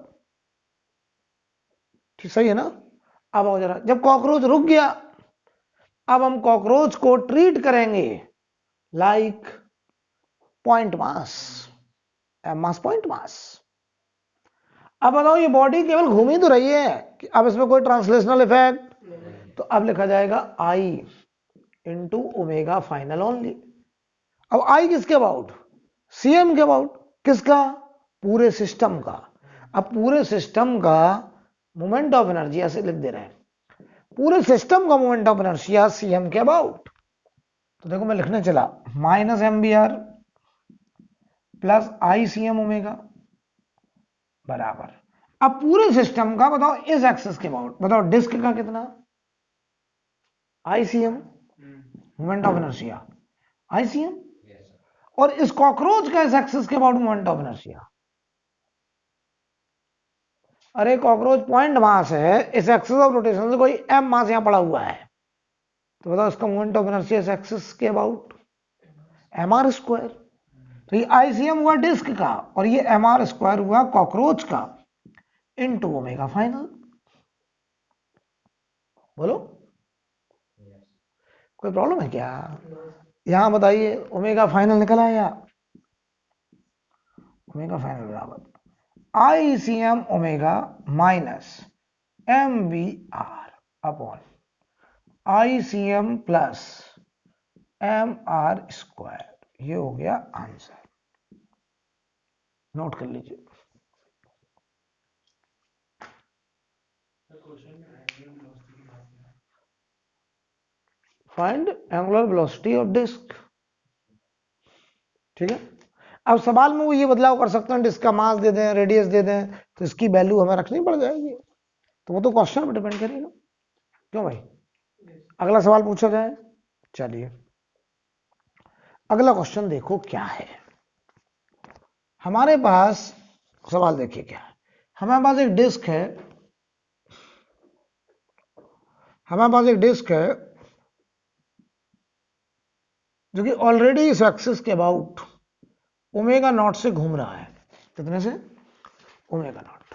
ठीक सही है ना। अब आओ जरा, जब कॉकरोच रुक गया, अब हम कॉकरोच को ट्रीट करेंगे like point mass, M mass point mass. अब बताओ ये बॉडी केवल घूम ही तो रही है, अब इसमें कोई ट्रांसलेशनल इफेक्ट, तो अब लिखा जाएगा आई इंटू ओमेगा फाइनल ओनली। अब आई किसके अबाउट? सीएम के अबाउट, किसका? पूरे सिस्टम का। अब पूरे सिस्टम का मोमेंट ऑफ एनर्जी ऐसे लिख दे रहे हैं, पूरे सिस्टम का मोमेंट ऑफ इनर्शिया सीएम के अबाउट। तो देखो मैं लिखने चला minus M B R plus I C M omega बराबर, अब पूरे सिस्टम का बताओ इस एक्सिस के अबाउट, बताओ डिस्क का कितना? I C M, moment of inertia I C M, और इस कॉकरोच का इस एक्सिस के अबाउट मोमेंट ऑफ इनर्शिया। अरे कॉकरोच पॉइंट मास है, इस एक्सिस ऑफ रोटेशन से कोई एम मास यहां पड़ा हुआ है, तो बताओ इसका मोमेंट ऑफ इनर्शिया इस एक्सिस के अबाउट एम आर स्क्वायर। तो ये आईसीएम हुआ डिस्क का और ये एम आर स्क्वायर हुआ कॉकरोच का इनटू ओमेगा फाइनल। बोलो कोई प्रॉब्लम है क्या? यहां बताइए ओमेगा फाइनल निकल आया, ओमेगा फाइनल बराबर ICM omega minus M B R upon ICM plus M R square, ये हो गया आंसर, नोट कर लीजिए। Find angular velocity of disc. ठीक है, अब सवाल में वो ये बदलाव कर सकते हैं, डिस्क का मास दे दें, रेडियस दे दें, तो इसकी वैल्यू हमें रखनी पड़ जाएगी, तो वो तो क्वेश्चन पर डिपेंड करेगा। क्यों भाई? अगला सवाल पूछा जाए। चलिए अगला क्वेश्चन देखो क्या है हमारे पास। सवाल देखिए क्या है। हमारे पास एक डिस्क है, हमारे पास एक डिस्क है जो कि ऑलरेडी इस एक्सिस के अबाउट ओमेगा नॉट से घूम रहा है। कितने से? Omega naught.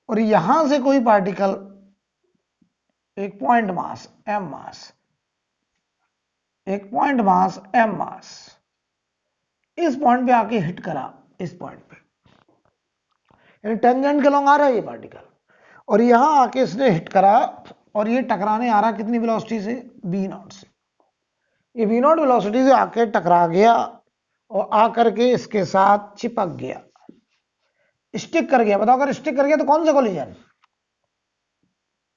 और यहां से कोई पार्टिकल एक पॉइंट मास एम मास, एक पॉइंट मास एम मास इस पॉइंट पे आके हिट करा, इस पॉइंट पे, यानी टेंजेंट के लॉन्ग आ रहा है ये पार्टिकल, और यहां आके इसने हिट करा और ये टकराने आ रहा कितनी वेलोसिटी से? v नॉट से। ये v नॉट वेलोसिटी से आके टकरा गया और आकर के इसके साथ चिपक गया, स्टिक कर गया। बताओ अगर स्टिक कर गया तो कौन सा कोलिजन?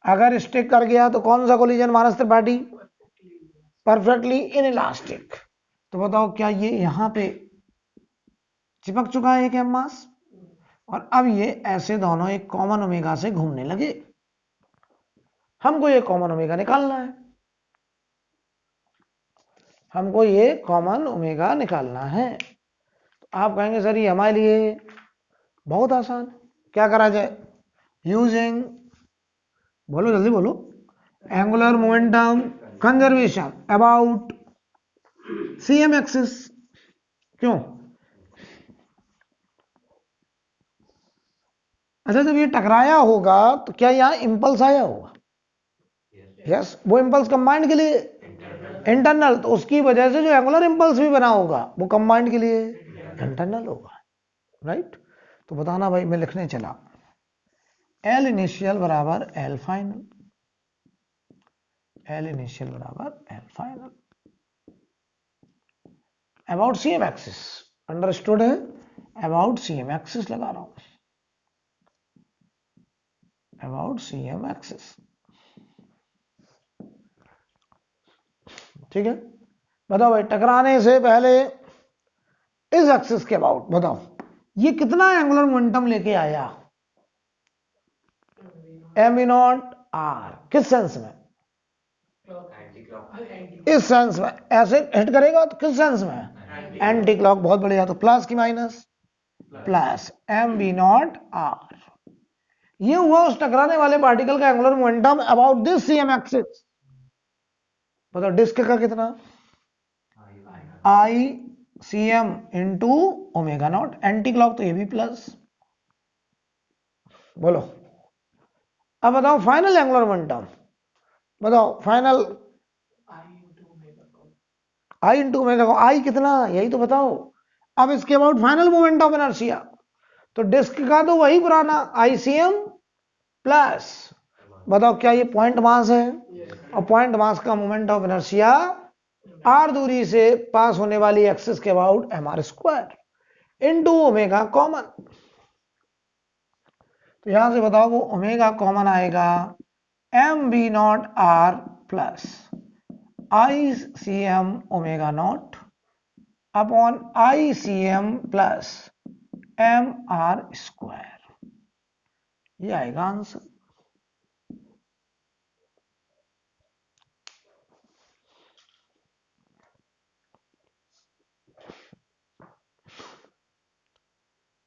अगर स्टिक कर गया तो कौन सा collision Manas Tripathi? Perfectly inelastic. तो बताओ क्या ये यहां पे चिपक चुका है एक एम मास, और अब ये ऐसे दोनों एक कॉमन ओमेगा से घूमने लगे। हमको ये कॉमन ओमेगा निकालना है, हमको ये कॉमन ओमेगा निकालना है। तो आप कहेंगे सर ये हमारे लिए बहुत आसान, क्या करा जाए? यूजिंग, बोलो जल्दी बोलो, angular momentum conservation about CM axis. क्यों? अच्छा जब ये टकराया होगा तो क्या यहां इंपल्स आया होगा? यस, वो इंपल्स कंबाइंड के लिए इंटरनल, तो उसकी वजह से जो एंगुलर इंपल्स भी बना होगा वो कंबाइंड के लिए इंटरनल होगा, राइट? तो बताना भाई, मैं लिखने चला एल इनिशियल बराबर एल फाइनल, एल इनिशियल बराबर L final about CM axis. Understood है? अबाउट सीएम एक्सिस लगा रहा हूं, अबाउट सीएम एक्सिस। ठीक है, बताओ भाई टकराने से पहले इस एक्सिस के अबाउट बताओ ये कितना एंगुलर मोमेंटम लेके आया? M E naught R. किस सेंस में? इस सेंस में। ऐसे हिट करेगा तो किस सेंस में? Anti clock. बहुत बढ़िया, तो प्लस की minus? Plus M B naught R. ये हुआ उस टकराने वाले पार्टिकल का angular momentum about this CM axis. बताओ डिस्क का कितना? I C M into omega naught, anti clock तो ये भी प्लस। बोलो अब बताओ फाइनल एंगुलर मोमेंटम, बताओ final. I into omega, I कितना? यही तो बताओ। अब इसके about final moment of inertia, तो डिस्क का तो वही पुराना आईसीएम प्लस, बताओ क्या ये पॉइंट मास है? और पॉइंट मास का मोमेंट ऑफ इनर्शिया आर दूरी से पास होने वाली एक्सिस के about M R square into omega common. तो यहां से बताओ वो ओमेगा कॉमन आएगा M B naught R plus I C M omega naught upon I C M plus M R square. ये आएगा आंसर।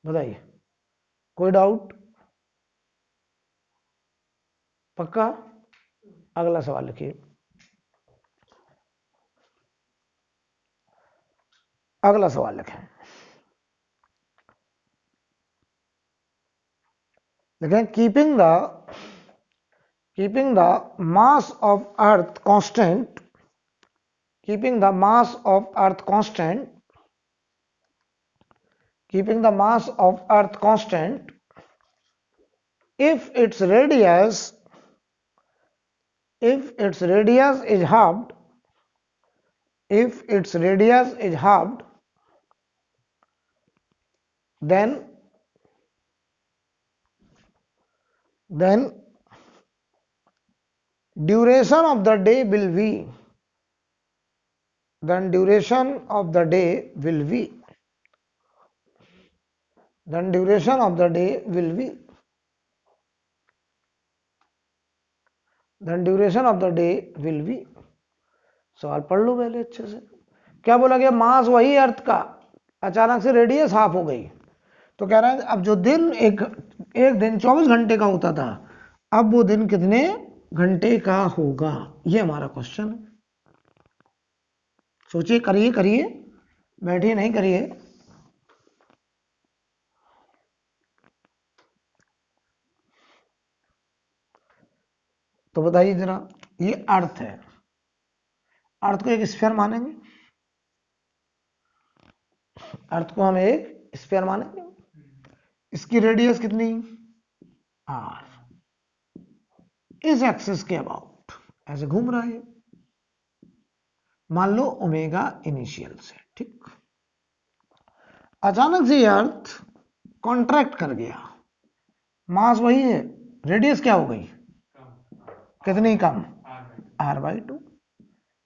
बताइए कोई डाउट? पक्का? अगला सवाल लिखिए, अगला सवाल लिखें, लिखें keeping the mass of earth constant, keeping the mass of earth constant, keeping the mass of earth constant if its radius is halved, if its radius is halved, then duration of the day will be, then duration of the day will be, then duration of the day will be, then duration of the day will be। सवाल पढ़ लो पहले अच्छे से। क्या बोला गया, मास वही अर्थ का, अचानक से रेडियस हाफ हो गई, तो कह रहा है अब जो दिन एक दिन 24 घंटे का होता था, अब वो दिन कितने घंटे का होगा, ये हमारा क्वेश्चन है। सोचिए, करिए करिए, बैठिए नहीं करिए। तो बताइए जरा, ये अर्थ है, अर्थ को एक स्फीयर मानेंगे, अर्थ को हम एक स्फीयर मानेंगे, इसकी रेडियस कितनी, आर, इस एक्सिस के अबाउट ऐसे घूम रहा है, मान लो ओमेगा इनिशियल से, ठीक। अचानक से अर्थ कॉन्ट्रैक्ट कर गया, मास वही है, रेडियस क्या हो गई, कितनी कम, r/2।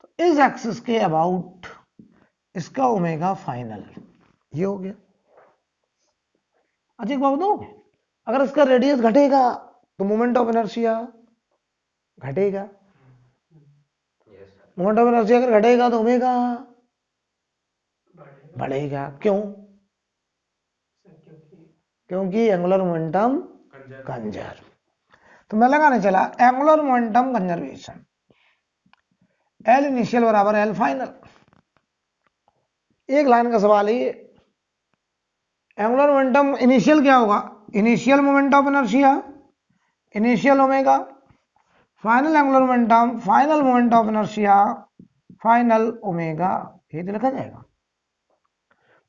तो इस एक्सिस के अबाउट इसका ओमेगा फाइनल ये हो गया। अच्छा एक बात बताओ, अगर इसका रेडियस घटेगा तो मोमेंट ऑफ इनर्शिया घटेगा, मोमेंट ऑफ इनर्शिया अगर घटेगा तो ओमेगा बढ़ेगा। क्यों, क्योंकि एंगुलर मोमेंटम कंजर्व। तो मैं लगाने चला angular momentum conservation, L initial बराबर एल फाइनल। एक लाइन का सवाल है, एंगुलर मोमेंटम इनिशियल क्या होगा, initial moment of inertia, initial omega, final angular momentum, final moment of inertia, final omega, ये तो लिखा जाएगा।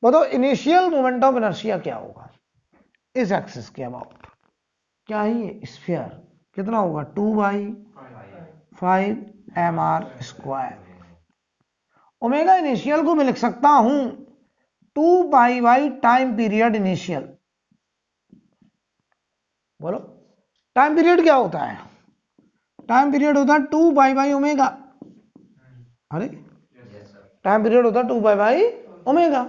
बताओ इनिशियल मोमेंट ऑफ इनर्शिया क्या होगा, इस एक्सिस के अबाउट क्या है ये स्फीयर, कितना होगा 2/5 mr²। ओमेगा इनिशियल को मैं लिख सकता हूं 2π टाइम पीरियड इनिशियल। बोलो टाइम पीरियड क्या होता है, टाइम पीरियड होता है 2π ओमेगा। अरे टाइम पीरियड होता है 2π ओमेगा,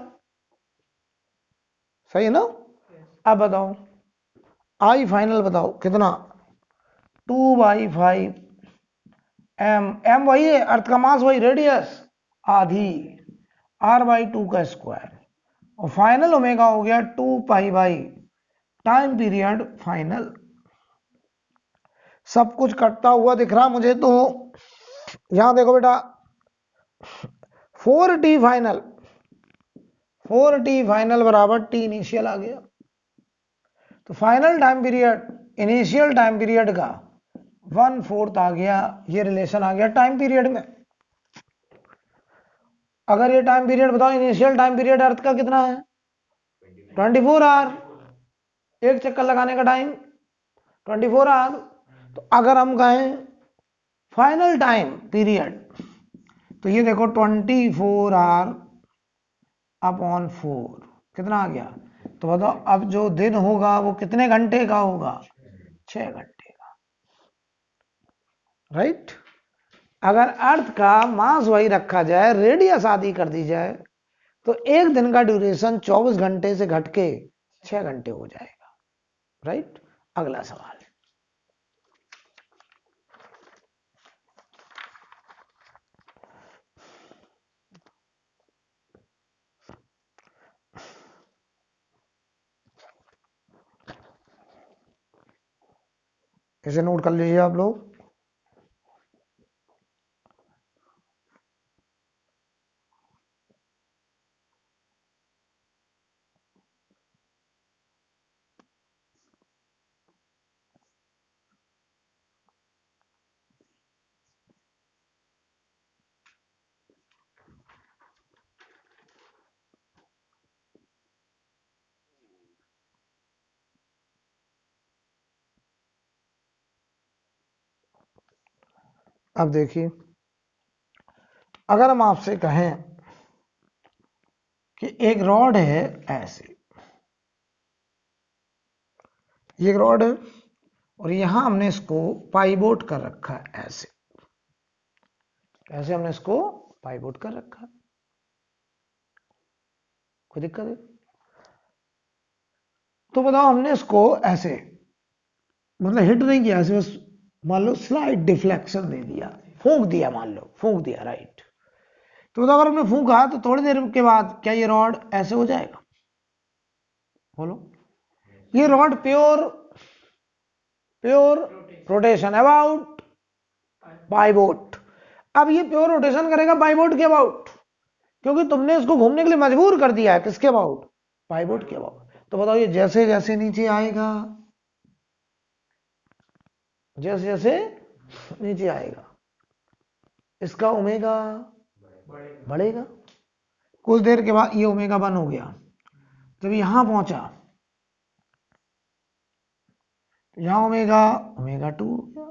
सही है ना। अब बताओ आई फाइनल बताओ कितना, 2/5 m वही है, अर्थ का मास वही, रेडियस आधी, r/2 का स्क्वायर, और फाइनल ओमेगा हो गया 2π टाइम पीरियड फाइनल। सब कुछ कटता हुआ दिख रहा मुझे, तो यहां देखो बेटा 4t फाइनल, 4t फाइनल बराबर t इनिशियल आ गया। तो final time period initial time period का 1/4 आ गया, ये रिलेशन आ गया टाइम पीरियड में। अगर ये टाइम पीरियड बताओ, इनिशियल टाइम पीरियड अर्थ का कितना है 24 आवर, एक चक्कर लगाने का टाइम 24 आवर। तो अगर हम कहें फाइनल टाइम पीरियड, तो ये देखो 24 आवर अपॉन 4 कितना आ गया। तो बताओ अब जो दिन होगा वो कितने घंटे का होगा, 6 घंटे का, राइट। अगर अर्थ का मास वही रखा जाए, रेडियस आधी कर दी जाए, तो एक दिन का ड्यूरेशन 24 घंटे से घट के 6 घंटे हो जाएगा, राइट। अगला सवाल, इसे नोट कर लीजिए आप लोग। अब देखिए, अगर हम आपसे कहें कि एक रॉड है ऐसे, ये एक रॉड है और यहां हमने इसको पाइवोट कर रखा है ऐसे, ऐसे हमने इसको पाइवोट कर रखा, कोई दिक्कत है? तो बताओ हमने इसको ऐसे मतलब हिट नहीं किया, ऐसे बस मान लो स्लाइट डिफ्लेक्शन दे दिया, फूंक दिया, मान लो फूंक दिया, राइट। तो अगर हमने फूंका तो थोड़ी देर के बाद क्या ये रॉड ऐसे हो जाएगा? बोलो। ये rod pure rotation about pivot. अब ये प्योर रोटेशन करेगा पाइवोट के अबाउट, क्योंकि तुमने इसको घूमने के लिए मजबूर कर दिया है। किसके अबाउट? पाइवोट के अबाउट। तो बताओ ये जैसे जैसे नीचे आएगा, जैसे जैसे नीचे आएगा, इसका ओमेगा बढ़ेगा। कुछ देर के बाद ये ओमेगा 1 हो गया, जब यहां पहुंचा तो यहां ओमेगा 2 हो गया।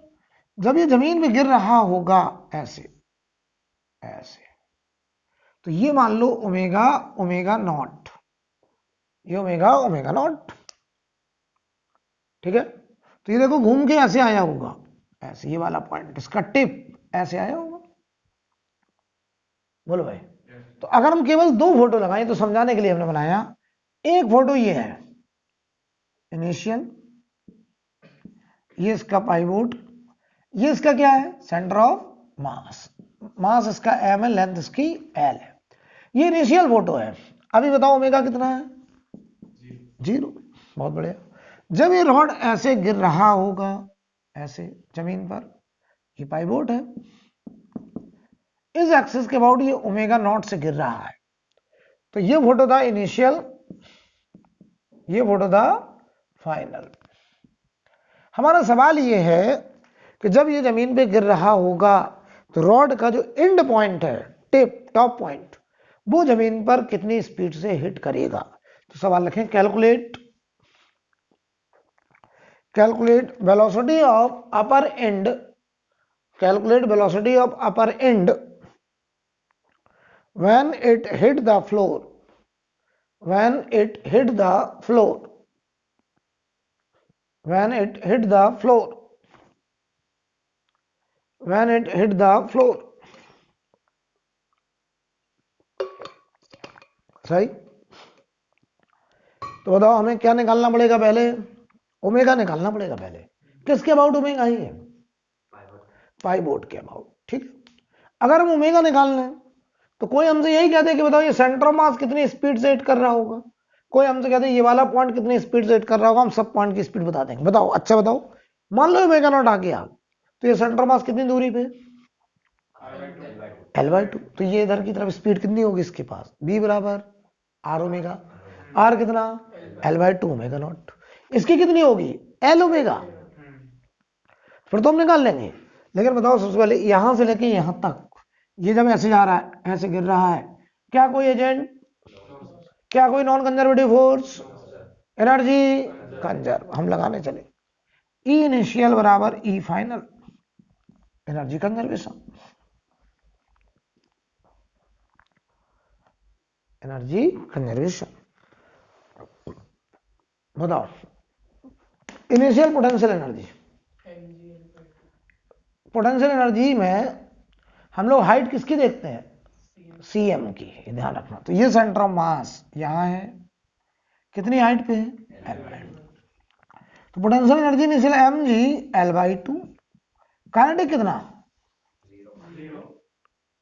जब ये जमीन पे गिर रहा होगा ऐसे ऐसे, तो ये मान लो ओमेगा नॉट, ये ओमेगा नॉट, ठीक है। तो ये देखो घूम के ऐसे आया होगा, ऐसे ये वाला पॉइंट, इसका टिप ऐसे आया होगा। बोलो भाई। तो अगर हम केवल 2 फोटो लगाएं तो समझाने के लिए हमने बनाया। एक फोटो ये है इनिशियल, ये इसका पाइवोट, ये इसका क्या है? सेंटर ऑफ मास। मास इसका m है, लेंथ इसकी l है। ये इनिशियल फोटो है। अभी बताओ ओमेगा कितना है? 0। बहुत बढ़िया। जब ये रॉड ऐसे गिर रहा होगा ऐसे जमीन पर, ये पाइवोट है, इस एक्सिस के अबाउट ये ओमेगा नॉट से गिर रहा है। तो ये फोटो था इनिशियल, ये फोटो था फाइनल। हमारा सवाल ये है कि जब ये जमीन पे गिर रहा होगा तो रॉड का जो एंड पॉइंट है, टिप टॉप पॉइंट, वो जमीन पर कितनी स्पीड से हिट करेगा। तो सवाल लिखें calculate velocity of upper and, calculate velocity of upper and when it hit the floor, when it hit the floor, when it hit the floor, when it hit the floor। सही। तो बताओ हमें क्या निकालना पड़ेगा पहले? ओमेगा निकालना पड़ेगा पहले। किसके अबाउट ओमेगा ही है? पाइवोट के अबाउट, ठीक है। अगर हम ओमेगा निकाल लें तो कोई हमसे यही कहते हैं कि बताओ ये सेंटर ऑफ मास कितनी स्पीड से हिट कर रहा होगा, कोई हमसे कहते हैं ये वाला पॉइंट कितनी स्पीड से हिट कर रहा होगा। हम सब पॉइंट की स्पीड बता देंगे। बताओ, अच्छा बताओ, मान लो ओमेगा नॉट आ गया, तो ये सेंटर ऑफ मास कितनी दूरी पे? L/2। तो ये इधर की तरफ स्पीड कितनी होगी इसके पास? B बराबर R ओमेगा। R कितना? L/2 omega naught. इसकी कितनी होगी? L omega. फिर तो हम निकाल लेंगे। लेकिन बताओ सबसे पहले यहां से लेके यहां तक, ये जब ऐसे जा रहा है, ऐसे गिर रहा है, क्या कोई एजेंट, क्या कोई non conservative force, energy conserve, हम लगाने चले। E इनिशियल बराबर E final, energy conservation, energy conservation. बताओ initial potential energy, potential energy में हम लोग हाइट किसकी देखते हैं? cm की, ध्यान रखना। तो ये सेंटर ऑफ मास यहां है, कितनी हाइट पे है? L/2। तो potential energy initial mg L/2। Kinetic कितना?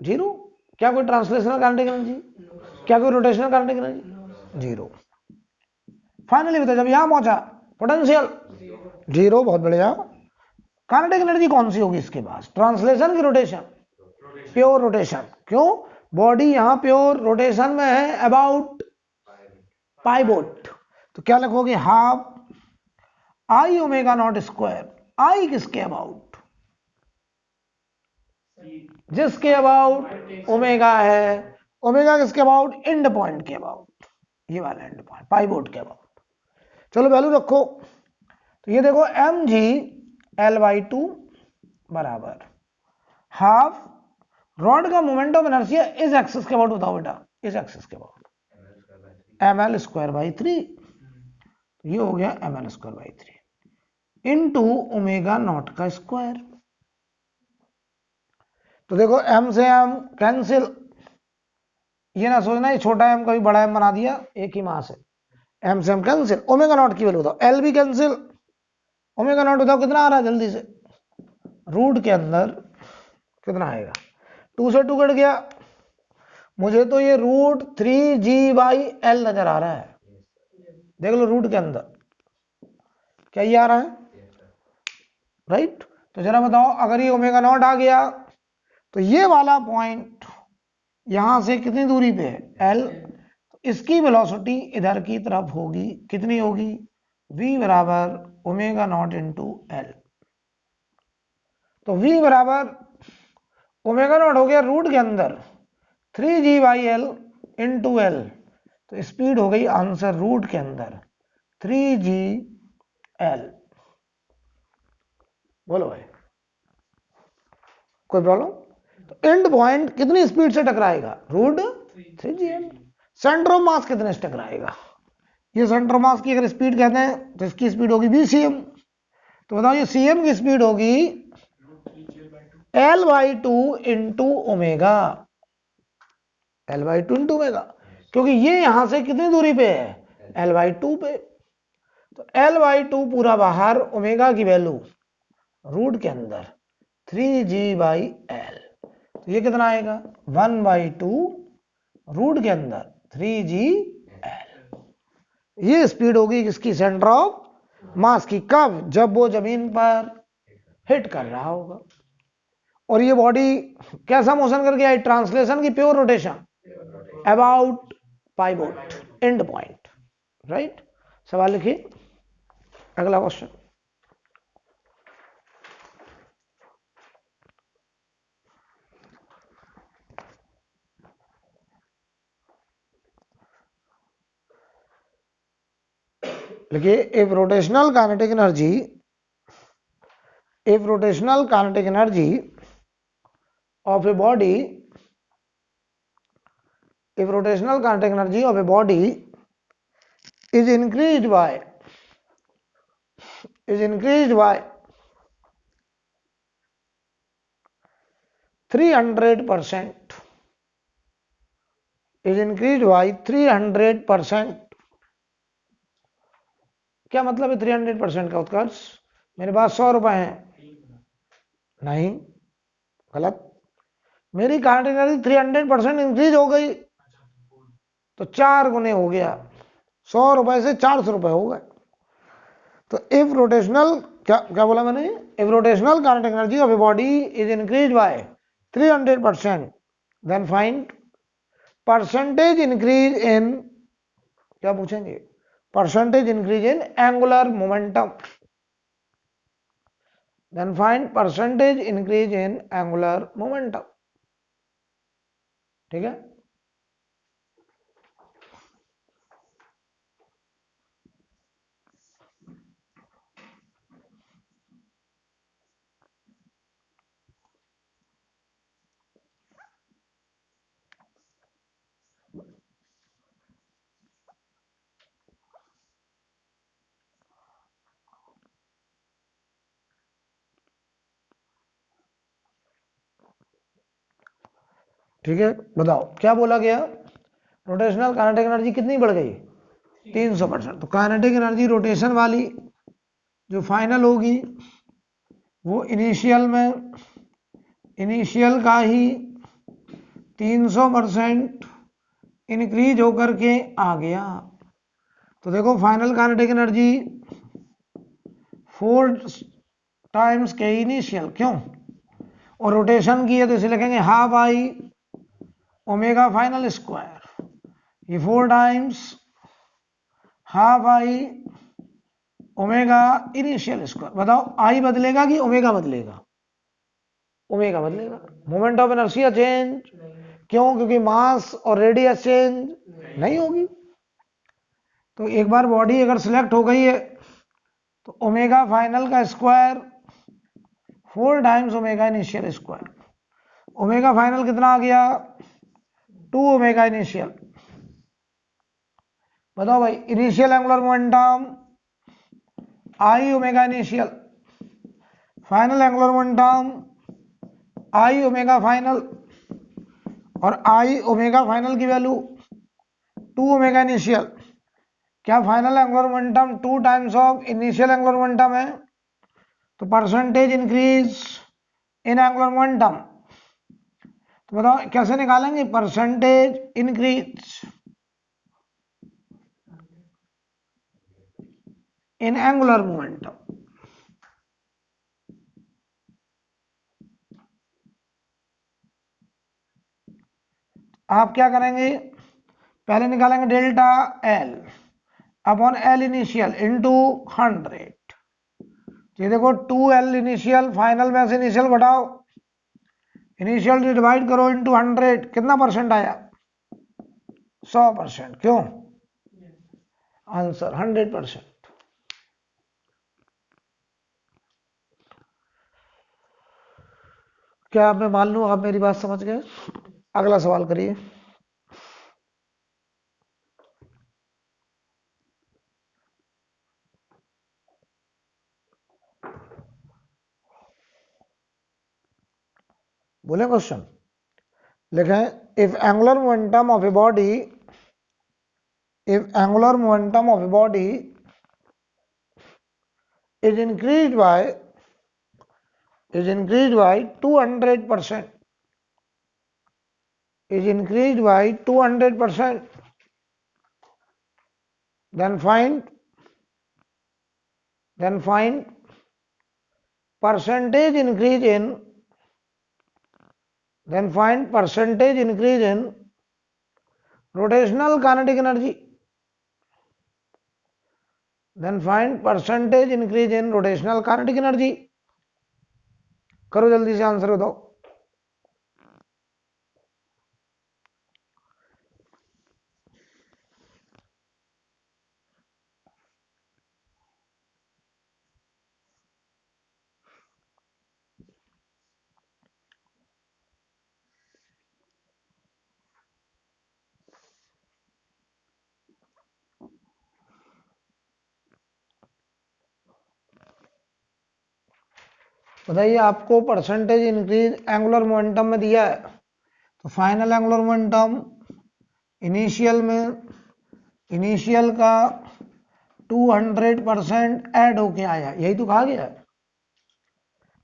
0। क्या कोई ट्रांसलेशनल काइनेटिक एनर्जी, क्या कोई रोटेशनल काइनेटिक एनर्जी? 0। फाइनली बताओ जब यहां पहुंचा पोटेंशियल 0। बहुत बढ़िया। काइनेटिक एनर्जी कौन सी होगी इसके पास? ट्रांसलेशन की रोटेशन? Pure rotation. क्यों? बॉडी यहां प्योर रोटेशन में है अबाउट पाइवोट। तो क्या लिखोगे? Half I omega naught square. I किसके अबाउट? जिसके अबाउट ओमेगा है। ओमेगा किसके अबाउट? एंड पॉइंट के अबाउट, ये वाला एंड पॉइंट पाइवोट के अबाउट। चलो वैल्यू रखो। तो ये देखो mg L/2 बराबर हाफ रॉड का मोमेंट ऑफ इनर्शिया इस एक्सिस के अबाउट, बताओ बेटा, इस एक्सिस के अबाउट ml²/3। ये हो गया ml²/3 इनटू ओमेगा नॉट का स्क्वायर। तो देखो m से m कैंसिल, ये ना सोचना ये छोटा m कभी बड़ा m बना दिया, एक ही मास है, m से m कैंसिल, ओमेगा नॉट की वैल्यू बताओ, l भी कैंसिल, ओमेगा नॉट बताओ कितना आ रहा है जल्दी से, रूट के अंदर कितना आएगा, 2 से 2 कट गया, मुझे तो ये रूट 3g/l नजर आ रहा है, देख लो रूट के अंदर क्या ये आ रहा है, राइट। तो जरा बताओ अगर ये ओमेगा नॉट आ गया तो ये वाला पॉइंट यहां से कितनी दूरी पे है, l, तो इसकी वेलोसिटी इधर की तरफ होगी, कितनी होगी, v बराबर ओमेगा नॉट इंटू एल। तो v बराबर ओमेगा नॉट हो गया रूट के अंदर 3g/l इंटू एल, तो स्पीड हो गई आंसर रूट के अंदर 3g/l। बोलो भाई कोई प्रॉब्लम। तो एंड पॉइंट कितनी स्पीड से टकराएगा, root 3g/l। Centre of mass कितने से टकराएगा, ये सेंटर ऑफ मास की अगर स्पीड कहते हैं तो इसकी स्पीड होगी bcm, तो बताओ ये cm की स्पीड होगी l/2 into omega, l/2 into omega, क्योंकि ये यहां से कितनी दूरी पे है, l/2 पे, तो l/2 पूरा बाहर, ओमेगा की वैल्यू रूट के अंदर 3g/l, तो ये कितना आएगा 1/2 रूट के अंदर 3g/l। ये स्पीड होगी किसकी, सेंटर ऑफ मास की, कब, जब वो जमीन पर हिट कर रहा होगा। और ये बॉडी कैसा मोशन करके आई, ट्रांसलेशन की pure rotation, about pivot and point, right. सवाल लिखिए, अगला क्वेश्चन। लिखिए, if rotational kinetic energy of a body, if rotational kinetic energy of a body is increased by 300%, is increased by 300%, क्या मतलब है 300% का उत्कर्ष, मेरे पास 100 रुपए हैं, नहीं गलत, मेरी काइनेटिक एनर्जी 300% इंक्रीज हो गई तो 4 गुने हो गया, 100 रुपए से 400 रुपए हो गए। तो इफ रोटेशनल, क्या बोला मैंने, if rotational kinetic energy of a body is increase by 300%, then find percentage increase in, क्या पूछेंगे, percentage increase in angular momentum, then find percentage increase in angular momentum, ठीक है। ठीक है, बताओ क्या बोला गया, रोटेशनल काइनेटिक एनर्जी कितनी बढ़ गई, 300%। तो काइनेटिक एनर्जी रोटेशन वाली जो फाइनल होगी वो इनिशियल का ही 300% इंक्रीज होकर के आ गया। तो देखो फाइनल काइनेटिक एनर्जी 4 टाइम्स के इनिशियल, क्यों, और रोटेशन की है तो इसे लिखेंगे half I omega final square, ये 4 times half I omega initial square. बताओ आई बदलेगा कि ओमेगा बदलेगा, ओमेगा बदलेगा। मोमेंट ऑफ इनर्शिया चेंज, क्यों, क्योंकि मास और रेडियस चेंज नहीं होगी। तो एक बार बॉडी अगर सिलेक्ट हो गई है तो ओमेगा फाइनल का square 4 times omega initial square, omega final कितना आ गया 2 ओमेगा इनिशियल। बताओ भाई इनिशियल एंगुलर मोमेंटम आई omega initial, final angular momentum आई ओमेगा फाइनल, और आई ओमेगा फाइनल की वैल्यू 2 ओमेगा इनिशियल। क्या final angular momentum 2 times of initial angular momentum है? तो percentage increase in angular momentum, तो बताओ कैसे निकालेंगे? Percentage increase in angular momentum. आप क्या करेंगे? पहले निकालेंगे delta L upon L initial into 100। ये देखो 2L इनिशियल, फाइनल में से इनिशियल घटाओ, इनिशियल डिवाइड करो इंटू 100, कितना परसेंट आया? 100%। क्यों? आंसर 100%। क्या मैं मान लूं आप मेरी बात समझ गए? अगला सवाल करिए। बोले क्वेश्चन लिखें, if angular momentum of a body, if angular momentum of a body is increased by 200%, is increased by 200%, then find percentage increase in, rotational kinetic energy, then find percentage increase in rotational kinetic energy। करो जल्दी से आंसर बताओ। बताइए, आपको परसेंटेज इंक्रीज एंगुलर मोमेंटम में दिया है, तो फाइनल एंगुलर मोमेंटम इनिशियल का 200% ऐड होके आया, यही तो कहा गया है।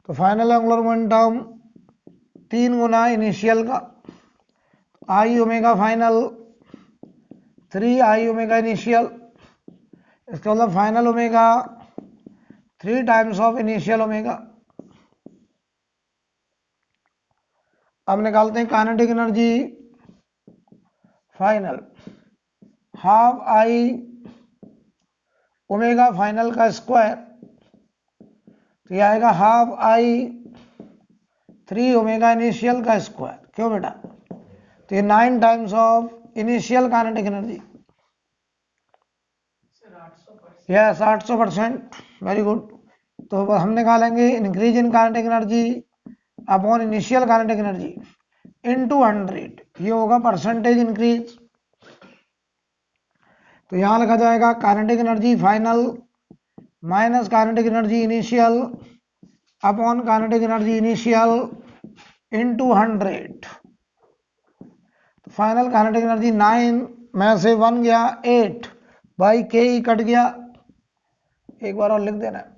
तो फाइनल एंगुलर मोमेंटम 3 गुना इनिशियल का, आई ओमेगा फाइनल 3 आई ओमेगा इनिशियल, इसका मतलब final omega 3 times of initial omega. अब निकालते हैं kinetic energy final, half I omega final का स्क्वायर, तो यह आएगा हाफ आई 3 ओमेगा इनिशियल का स्क्वायर। क्यों बेटा? तो ये 9 times of initial kinetic energy. Yes 800%, very good. तो हम निकालेंगे increase in kinetic energy upon initial kinetic energy into 100, ये होगा परसेंटेज इंक्रीज। तो यहां लिखा जाएगा kinetic energy final minus kinetic energy initial upon kinetic energy initial into 100। तो फाइनल काइनेटिक एनर्जी 9 में से 1 गया 8 बाई के ही कट गया। एक बार और लिख देना,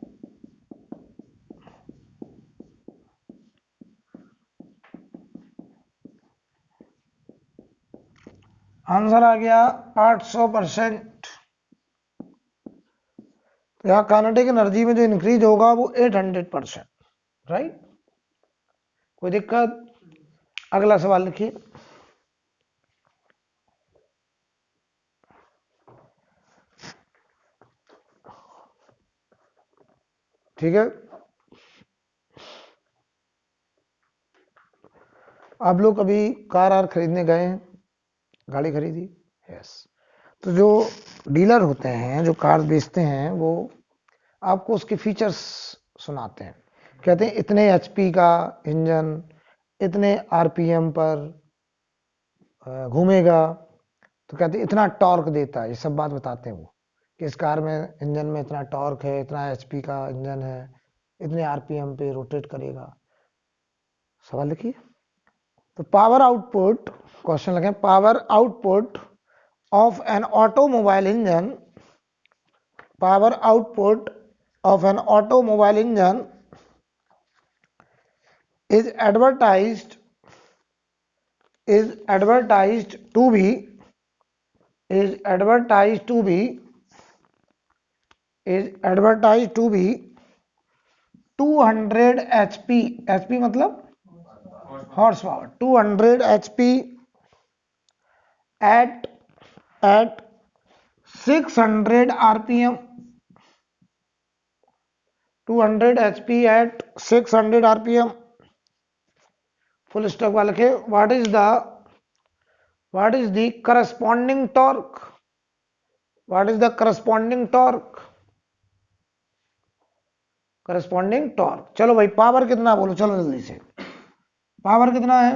आंसर आ गया 800%। तो यहाँ काइनेटिक एनर्जी में जो इंक्रीज होगा वो 800%, राइट? कोई दिक्कत? अगला सवाल लिखिए। ठीक है, आप लोग कभी कार आर खरीदने गए हैं, गाड़ी खरीदी? यस। तो जो डीलर होते हैं, जो कार बेचते हैं, वो आपको उसके फीचर्स सुनाते हैं। कहते हैं इतने एचपी का इंजन इतने आरपीएम पर घूमेगा, तो कहते हैं इतना टॉर्क देता है, ये सब बात बताते हैं वो कि इस कार में इंजन में इतना टॉर्क है, इतना एचपी का इंजन है, इतने आरपीएम पे रोटेट करेगा। सवाल लिखिए। तो पावर आउटपुट, क्वेश्चन लगे, power output of an automobile engine, power output of an automobile engine is advertised to be 200 HP, HP मतलब horse power, 200 HP at 600 RPM, 200 HP at 600 RPM, full stop वाले के what is the corresponding torque, what is the corresponding torque, corresponding torque. चलो भाई पावर कितना बोलो, चलो जल्दी से, पावर कितना है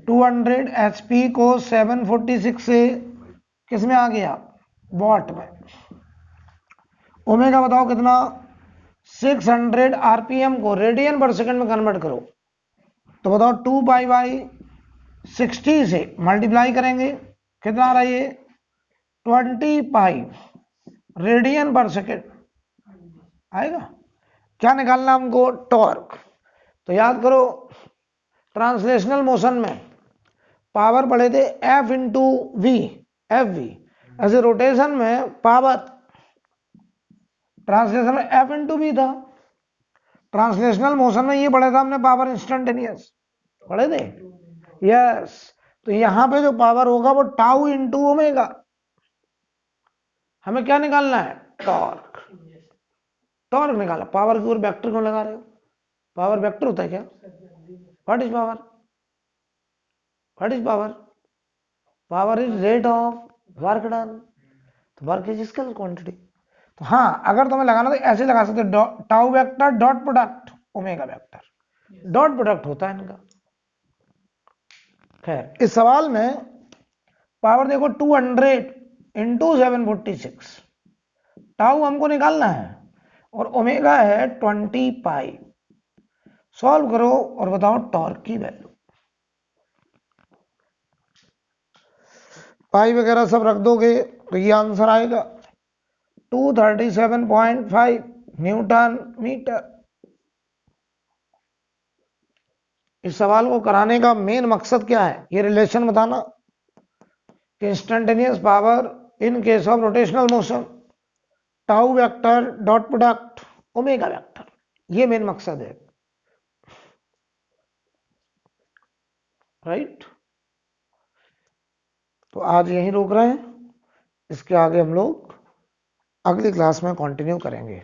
200 HP को 746 से किस में आ गया, वॉट में। ओमेगा बताओ कितना, 600 RPM को रेडियन पर सेकंड में कन्वर्ट करो, तो बताओ 2 पाई बाई 60 से मल्टीप्लाई करेंगे, कितना आ रहा है ये 25 रेडियन पर सेकेंड आएगा। क्या निकालना हमको, टॉर्क। तो याद करो ट्रांसलेशनल मोशन में पावर पढ़े थे F into V, F V, ऐसे रोटेशन में पावर, ट्रांसलेशन में F इंटू वी था, ट्रांसलेशनल मोशन में ये पढ़ा था हमने पावर इंस्टेंटेनियस, पढ़े थे, यस। तो यहां पे जो पावर होगा वो टाउ इंटू ओमेगा, हमें क्या निकालना है, टॉर्क, टॉर्क निकाला। पावर की ओर वेक्टर क्यों लगा रहे हो, पावर वेक्टर होता है क्या, what is power, what is power, power is rate of work done, तो वर्क इज स्केलर क्वांटिटी। तो हाँ, अगर तुम्हें लगाना तो ऐसे लगा सकते हो, tau vector dot product omega vector, dot product होता है इनका। खैर इस सवाल में पावर देखो 200 इंटू 746, टाउ हमको निकालना है और ओमेगा है 20 पाई। सॉल्व करो और बताओ टॉर्क की वैल्यू, पाई वगैरह सब रख दोगे तो ये आंसर आएगा 237.5 न्यूटन मीटर। इस सवाल को कराने का मेन मकसद क्या है, ये रिलेशन बताना कि instantaneous power in case of rotational motion, tau vector dot product omega vector, ये मेन मकसद है, राइट। तो आज यहीं रोक रहे हैं, इसके आगे हम लोग अगली क्लास में कंटिन्यू करेंगे।